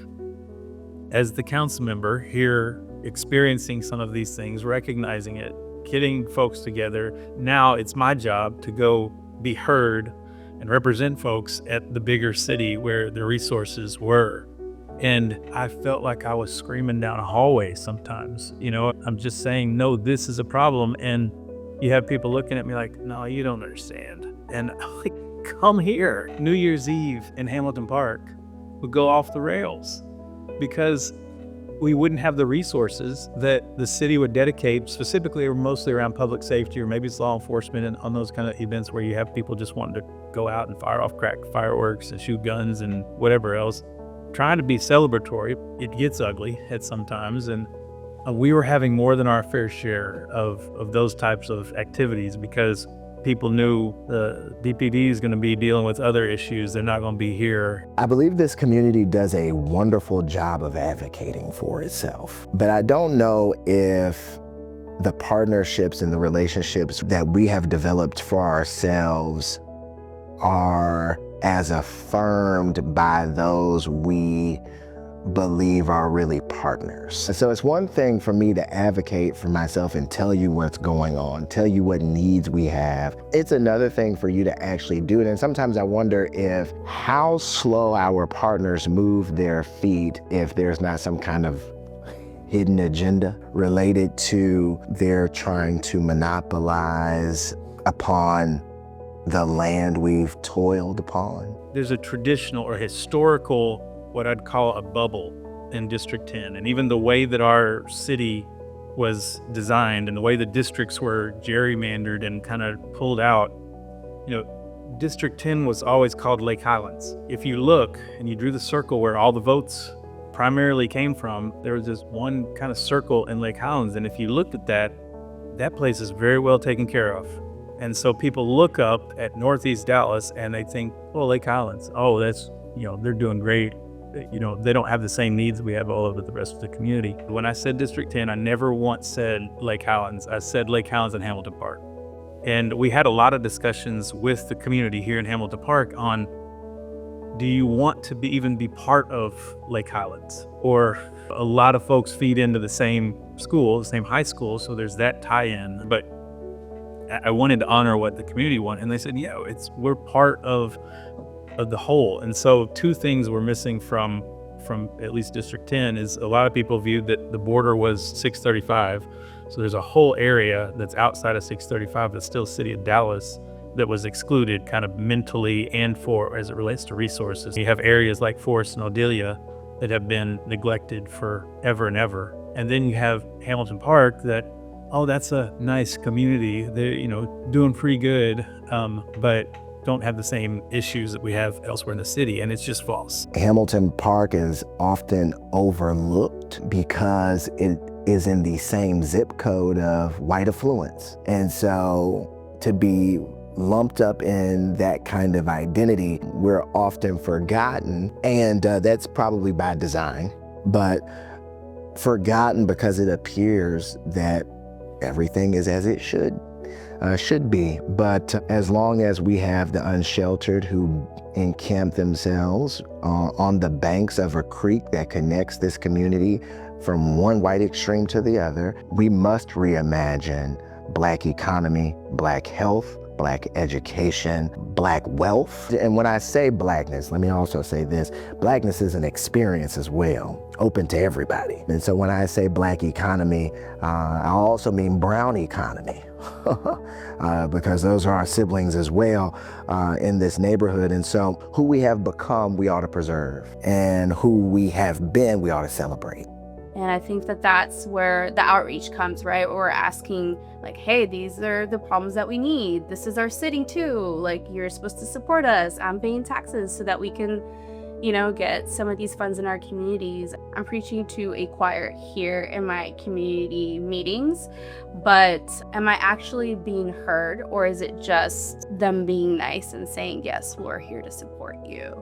as the council member here, experiencing some of these things, recognizing it, getting folks together, now it's my job to go be heard and represent folks at the bigger city where the resources were. And I felt like I was screaming down a hallway sometimes. You know, I'm just saying, no, this is a problem. And you have people looking at me like, no, you don't understand. And I'm like, come here. New Year's Eve in Hamilton Park would go off the rails because we wouldn't have the resources that the city would dedicate specifically or mostly around public safety, or maybe it's law enforcement and on those kind of events where you have people just wanting to go out and fire off crack fireworks and shoot guns and whatever else. Trying to be celebratory, it gets ugly at sometimes, and we were having more than our fair share of those types of activities because people knew the DPD is going to be dealing with other issues. They're not going to be here. I believe this community does a wonderful job of advocating for itself, but I don't know if the partnerships and the relationships that we have developed for ourselves are as affirmed by those we believe are really partners. So it's one thing for me to advocate for myself and tell you what's going on, tell you what needs we have. It's another thing for you to actually do it. And sometimes I wonder if how slow our partners move their feet if there's not some kind of hidden agenda related to their trying to monopolize upon the land we've toiled upon. There's a traditional or historical, what I'd call a bubble in District 10. And even the way that our city was designed and the way the districts were gerrymandered and kind of pulled out, District 10 was always called Lake Highlands. If you look and you drew the circle where all the votes primarily came from, there was this one kind of circle in Lake Highlands. And if you looked at that place is very well taken care of. And so people look up at Northeast Dallas and they think, oh, Lake Highlands, oh, that's, they're doing great. They don't have the same needs we have all over the rest of the community. When I said District 10, I never once said Lake Highlands. I said Lake Highlands and Hamilton Park. And we had a lot of discussions with the community here in Hamilton Park on, do you want to even be part of Lake Highlands? Or a lot of folks feed into the same school, the same high school, so there's that tie-in. But I wanted to honor what the community wanted, and they said, yeah, we're part of the whole. And so two things were missing from at least District 10 is a lot of people viewed that the border was 635. So there's a whole area that's outside of 635 that's still city of Dallas that was excluded kind of mentally and as it relates to resources. You have areas like Forest and Odelia that have been neglected forever and ever. And then you have Hamilton Park that, that's a nice community. They're, doing pretty good, but don't have the same issues that we have elsewhere in the city, and it's just false. Hamilton Park is often overlooked because it is in the same zip code of white affluence. And so to be lumped up in that kind of identity, we're often forgotten, and that's probably by design, but forgotten because it appears that everything is as it should be. But as long as we have the unsheltered who encamp themselves on the banks of a creek that connects this community from one white extreme to the other, we must reimagine Black economy, Black health, Black education, Black wealth. And when I say Blackness, let me also say this, Blackness is an experience as well, open to everybody. And so when I say Black economy, I also mean brown economy. Because those are our siblings as well in this neighborhood. And so who we have become, we ought to preserve. And who we have been, we ought to celebrate. And I think that that's where the outreach comes, right? Where we're asking, like, hey, these are the problems that we need. This is our city too. Like, you're supposed to support us. I'm paying taxes so that we can, get some of these funds in our communities. I'm preaching to a choir here in my community meetings, but am I actually being heard, or is it just them being nice and saying, yes, we're here to support you?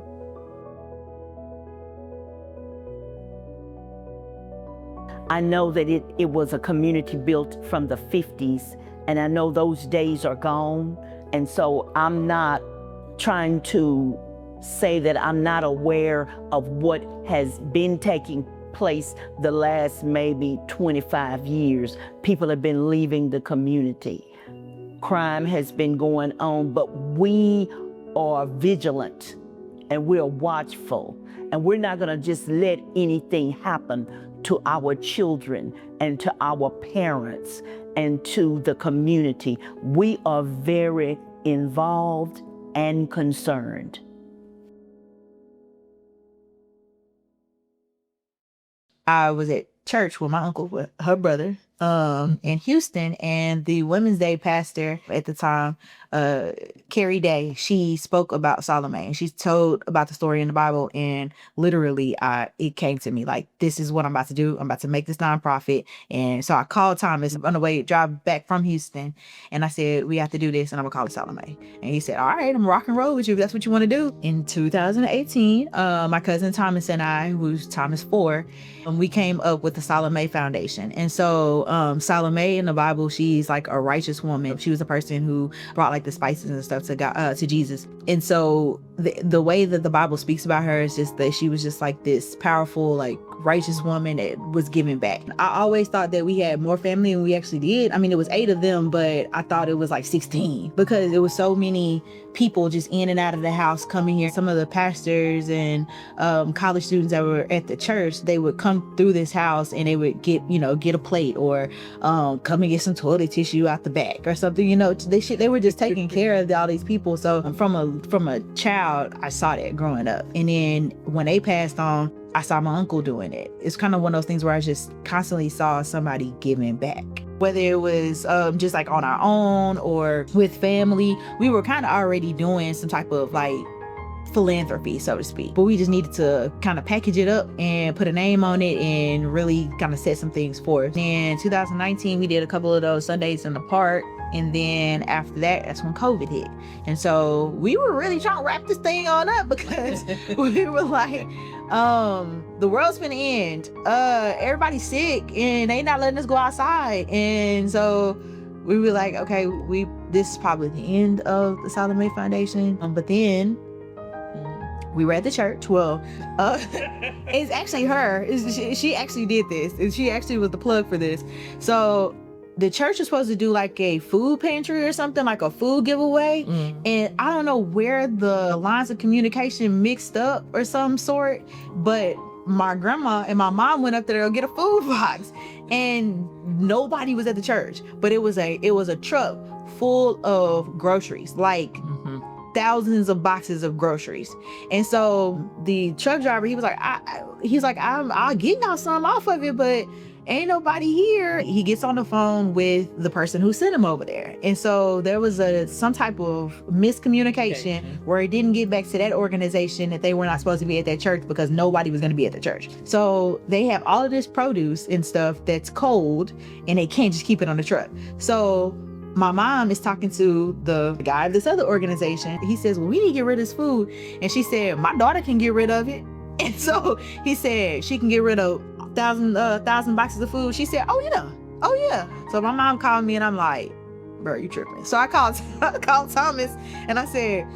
I know that it was a community built from the 50s, and I know those days are gone. And so I'm not trying to say that I'm not aware of what has been taking place the last maybe 25 years. People have been leaving the community. Crime has been going on, but we are vigilant and we're watchful, and we're not gonna just let anything happen to our children and to our parents and to the community. We are very involved and concerned. I was at church with my uncle, with her brother, in Houston, and the Women's Day pastor at the time, Carrie Day, she spoke about Salome, and she told about the story in the Bible, and literally it came to me like, this is what I'm about to do. I'm about to make this nonprofit. And so I called Thomas on the way drive back from Houston, and I said, we have to do this, and I'm gonna call it Salome. And he said, all right, I'm rock and roll with you if that's what you want to do. In 2018, my cousin Thomas and I, who's Thomas 4, we came up with the Salome Foundation. And so Salome in the Bible, she's like a righteous woman. She was a person who brought like the spices and stuff to God, to Jesus. And so the way that the Bible speaks about her is just that she was just like this powerful, like righteous woman that was giving back. I always thought that we had more family than we actually did. I mean, it was 8 of them, but I thought it was like 16 because there was so many people just in and out of the house coming here. Some of the pastors and college students that were at the church, they would come through this house and they would get a plate or come and get some toilet tissue out the back or something. They were just taking care of all these people. So from a child, I saw that growing up. And then when they passed on, I saw my uncle doing it. It's kind of one of those things where I just constantly saw somebody giving back. Whether it was just like on our own or with family, we were kind of already doing some type of like philanthropy, so to speak. But we just needed to kind of package it up and put a name on it and really kind of set some things forth. In 2019, we did a couple of those Sundays in the park. And then after that, that's when COVID hit. And so we were really trying to wrap this thing on up because we were like, the world's gonna end. Everybody's sick and they not letting us go outside. And so we were like, okay, this is probably the end of the Salome Foundation. But then we were at the church. Well, it's actually her. She actually did this. And she actually was the plug for this. So the church is supposed to do like a food pantry or something, like a food giveaway. And I don't know where the lines of communication mixed up or some sort, but my grandma and my mom went up there to get a food box and nobody was at the church, but it was a truck full of groceries, like thousands of boxes of groceries. And so the truck driver, he was like, I'll get y'all some off of it, but ain't nobody here. He gets on the phone with the person who sent him over there. And so there was some type of miscommunication where it didn't get back to that organization that they were not supposed to be at that church because nobody was going to be at the church. So they have all of this produce and stuff that's cold and they can't just keep it on the truck. So my mom is talking to the guy of this other organization. He says, well, we need to get rid of this food. And she said, my daughter can get rid of it. And so he said she can get rid of 1,000 boxes of food. She said, oh yeah. So my mom called me and I'm like, bro, you tripping. So I called Thomas and I said,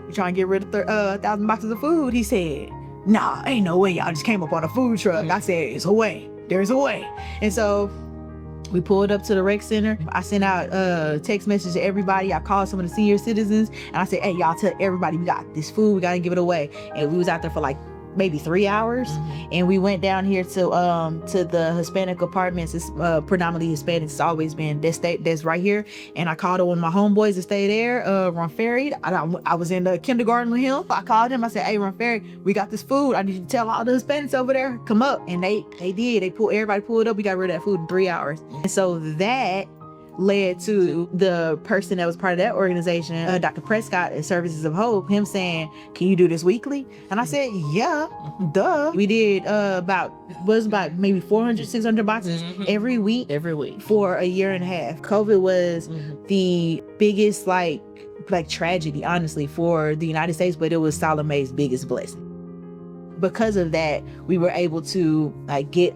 you trying to get rid of 1,000 boxes of food? He said, nah, ain't no way y'all just came up on a food truck. I said, it's a way. There's a way. And so we pulled up to the rec center. I sent out a text message to everybody. I called some of the senior citizens and I said, hey, y'all tell everybody we got this food. We got to give it away. And we was out there for like maybe 3 hours. And we went down here to the Hispanic apartments. It's predominantly Hispanics. It's always been that's right here. And I called one of my homeboys to stay there, Ron Ferry. I was in the kindergarten with him. I called him. I said, hey, Ron Ferry, we got this food. I need you to tell all the Hispanics over there, come up. And they did. Everybody pulled up. We got rid of that food in 3 hours. And so that led to the person that was part of that organization, Dr. Prescott at Services of Hope, him saying, can you do this weekly? And I said, yeah, duh. We did about maybe 400, 600 boxes every week for a year and a half. COVID was the biggest like tragedy, honestly, for the United States, but it was Salome's biggest blessing. Because of that, we were able to like get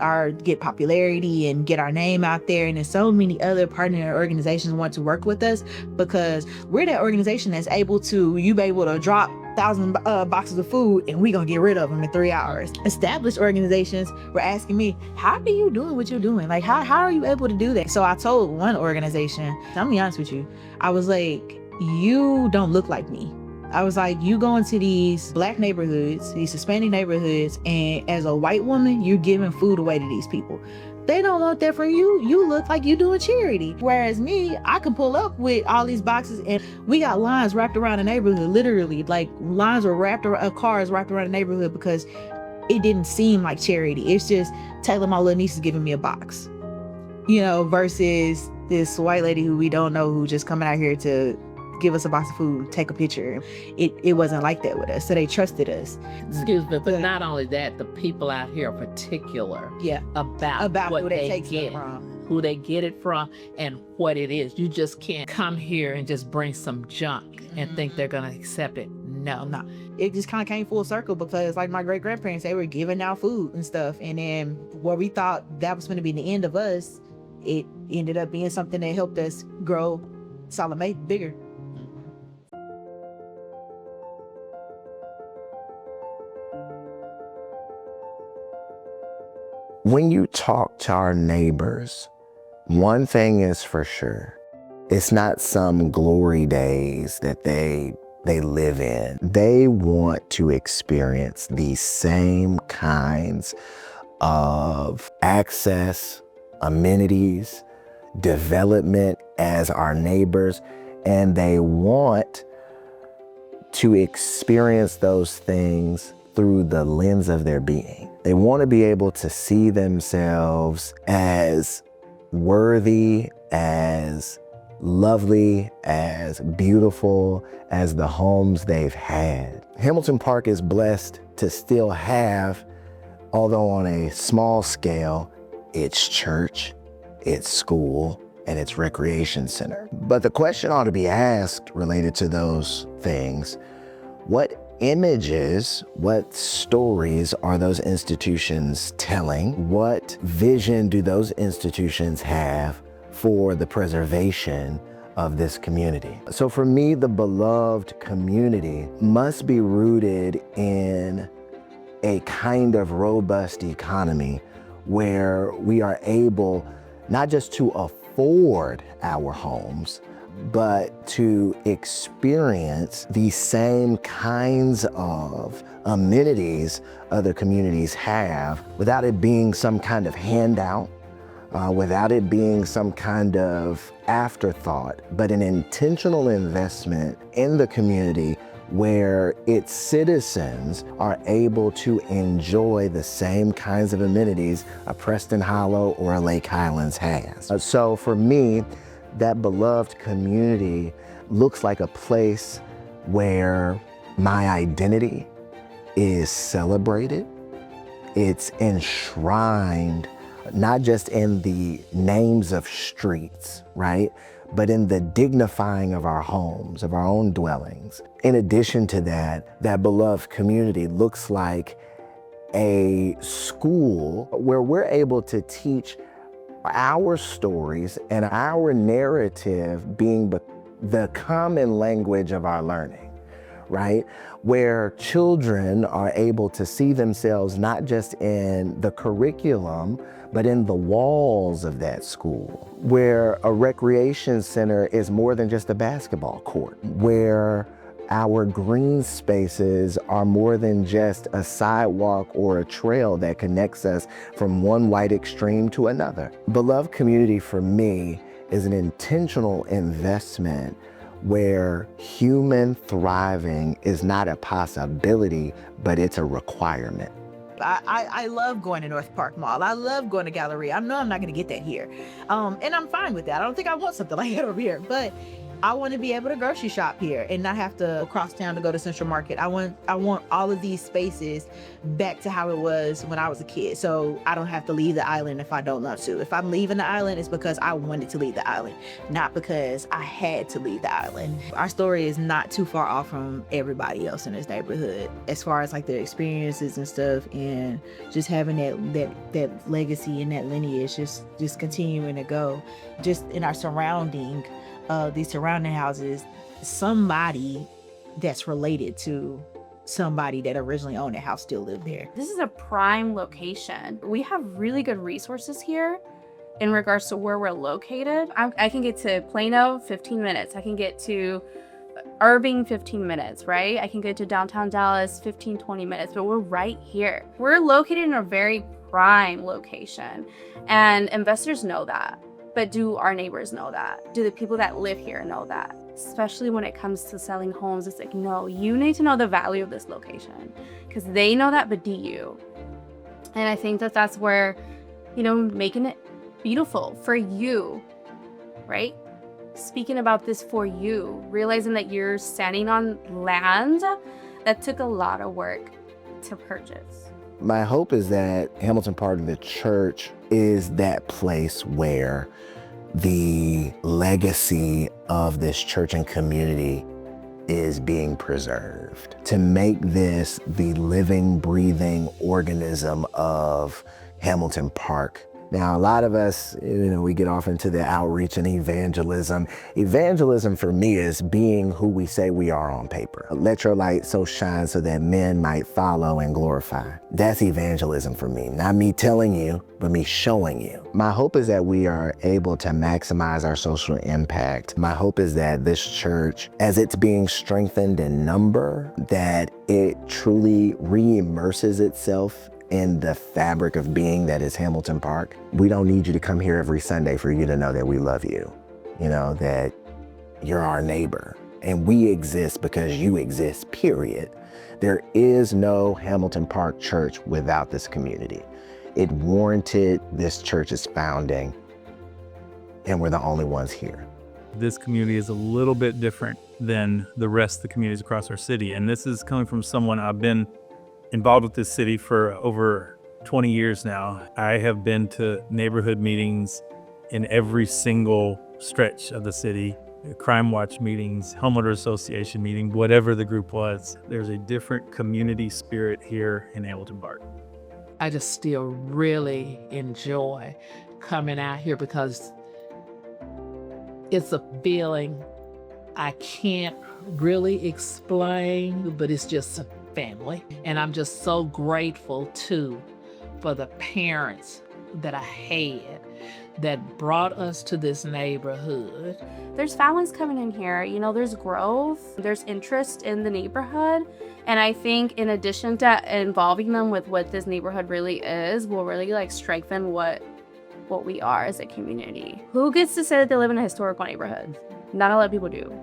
popularity and get our name out there. And then so many other partner organizations want to work with us because we're that organization that's able to drop 1,000 boxes of food and we gonna get rid of them in 3 hours. Established organizations were asking me, how are you doing what you're doing? Like, how are you able to do that? So I told one organization, I'm gonna be honest with you, I was like, you don't look like me. I was like, you go into these Black neighborhoods, these Hispanic neighborhoods, and as a white woman, you're giving food away to these people. They don't want that from you. You look like you doing charity. Whereas me, I can pull up with all these boxes and we got lines wrapped around the neighborhood, literally. Like lines were wrapped around, cars wrapped around the neighborhood because it didn't seem like charity. It's just Taylor, my little niece, is giving me a box, versus this white lady who we don't know who just coming out here to give us a box of food, take a picture. It wasn't like that with us. So they trusted us. Excuse me, but not only that, the people out here are particular about what who they get, who they get it from, and what it is. You just can't come here and just bring some junk and think they're gonna accept it. No. It just kind of came full circle because like my great-grandparents, they were giving out food and stuff. And then where we thought that was going to be the end of us, it ended up being something that helped us grow Salome bigger. When you talk to our neighbors, one thing is for sure, it's not some glory days that they live in. They want to experience these same kinds of access, amenities, development as our neighbors, and they want to experience those things through the lens of their being. They want to be able to see themselves as worthy, as lovely, as beautiful as the homes they've had. Hamilton Park is blessed to still have, although on a small scale, its church, its school, and its recreation center. But the question ought to be asked related to those things: what images, what stories are those institutions telling? What vision do those institutions have for the preservation of this community? So for me, the beloved community must be rooted in a kind of robust economy where we are able not just to afford our homes, but to experience the same kinds of amenities other communities have without it being some kind of handout, without it being some kind of afterthought, but an intentional investment in the community where its citizens are able to enjoy the same kinds of amenities a Preston Hollow or a Lake Highlands has. So for me, that beloved community looks like a place where my identity is celebrated. It's enshrined, not just in the names of streets, right? But in the dignifying of our homes, of our own dwellings. In addition to that, that beloved community looks like a school where we're able to teach our stories and our narrative being the common language of our learning, right? Where children are able to see themselves not just in the curriculum, but in the walls of that school. Where a recreation center is more than just a basketball court. Where our green spaces are more than just a sidewalk or a trail that connects us from one white extreme to another. Beloved community for me is an intentional investment where human thriving is not a possibility, but it's a requirement. I love going to North Park Mall. I love going to Galleria. I know I'm not going to get that here. And I'm fine with that. I don't think I want something like that over here. But I want to be able to grocery shop here and not have to go across town to go to Central Market. I want all of these spaces back to how it was when I was a kid. So I don't have to leave the island if I don't love to. If I'm leaving the island, it's because I wanted to leave the island, not because I had to leave the island. Our story is not too far off from everybody else in this neighborhood as far as like their experiences and stuff, and just having that legacy and that lineage just continuing to go. Just in our these surrounding houses, somebody that's related to somebody that originally owned the house still lived there. This is a prime location. We have really good resources here in regards to where we're located. I can get to Plano 15 minutes. I can get to Irving 15 minutes, right? I can get to downtown Dallas 15-20 minutes, but we're right here. We're located in a very prime location, and investors know that. But do our neighbors know that? Do the people that live here know that? Especially when it comes to selling homes, it's like, no, you need to know the value of this location, because they know that, but do you? And I think that that's where, making it beautiful for you, right? Speaking about this for you, realizing that you're standing on land that took a lot of work to purchase. My hope is that Hamilton Park of the Church is that place where the legacy of this church and community is being preserved. To make this the living, breathing organism of Hamilton Park. Now, a lot of us, we get off into the outreach and evangelism. Evangelism for me is being who we say we are on paper. Let your light so shine so that men might follow and glorify. That's evangelism for me. Not me telling you, but me showing you. My hope is that we are able to maximize our social impact. My hope is that this church, as it's being strengthened in number, that it truly re-immerses itself in the fabric of being that is Hamilton Park. We don't need you to come here every Sunday for you to know that we love you, that you're our neighbor and we exist because you exist, period. There is no Hamilton Park Church without this community. It warranted this church's founding, and we're the only ones here. This community is a little bit different than the rest of the communities across our city. And this is coming from someone. I've been involved with this city for over 20 years now. I have been to neighborhood meetings in every single stretch of the city, crime watch meetings, homeowner association meeting, whatever the group was. There's a different community spirit here in Hamilton Park. I just still really enjoy coming out here because it's a feeling I can't really explain, but it's just a family. And I'm just so grateful too for the parents that I had that brought us to this neighborhood. There's families coming in here, you know, there's growth, there's interest in the neighborhood. And I think in addition to involving them with what this neighborhood really is, will really like strengthen what we are as a community. Who gets to say that they live in a historical neighborhood? Not a lot of people do.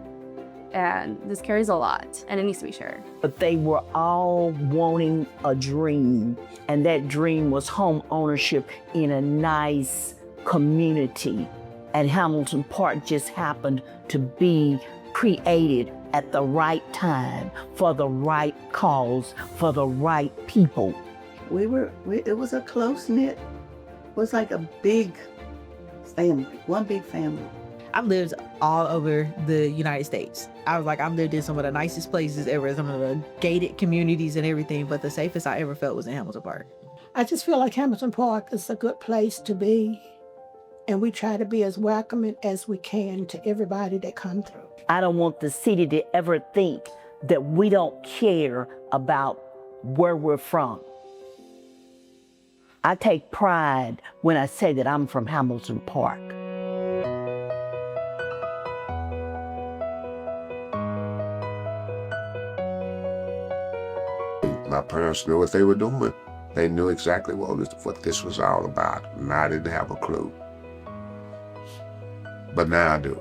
And this carries a lot, and it needs to be shared. But they were all wanting a dream, and that dream was home ownership in a nice community. And Hamilton Park just happened to be created at the right time, for the right cause, for the right people. It was a close-knit, it was like a big family, one big family. I've lived all over the United States. I've lived in some of the nicest places ever, some of the gated communities and everything, but the safest I ever felt was in Hamilton Park. I just feel like Hamilton Park is a good place to be, and we try to be as welcoming as we can to everybody that comes through. I don't want the city to ever think that we don't care about where we're from. I take pride when I say that I'm from Hamilton Park. My parents knew what they were doing. They knew exactly what this was all about, and I didn't have a clue. But now I do.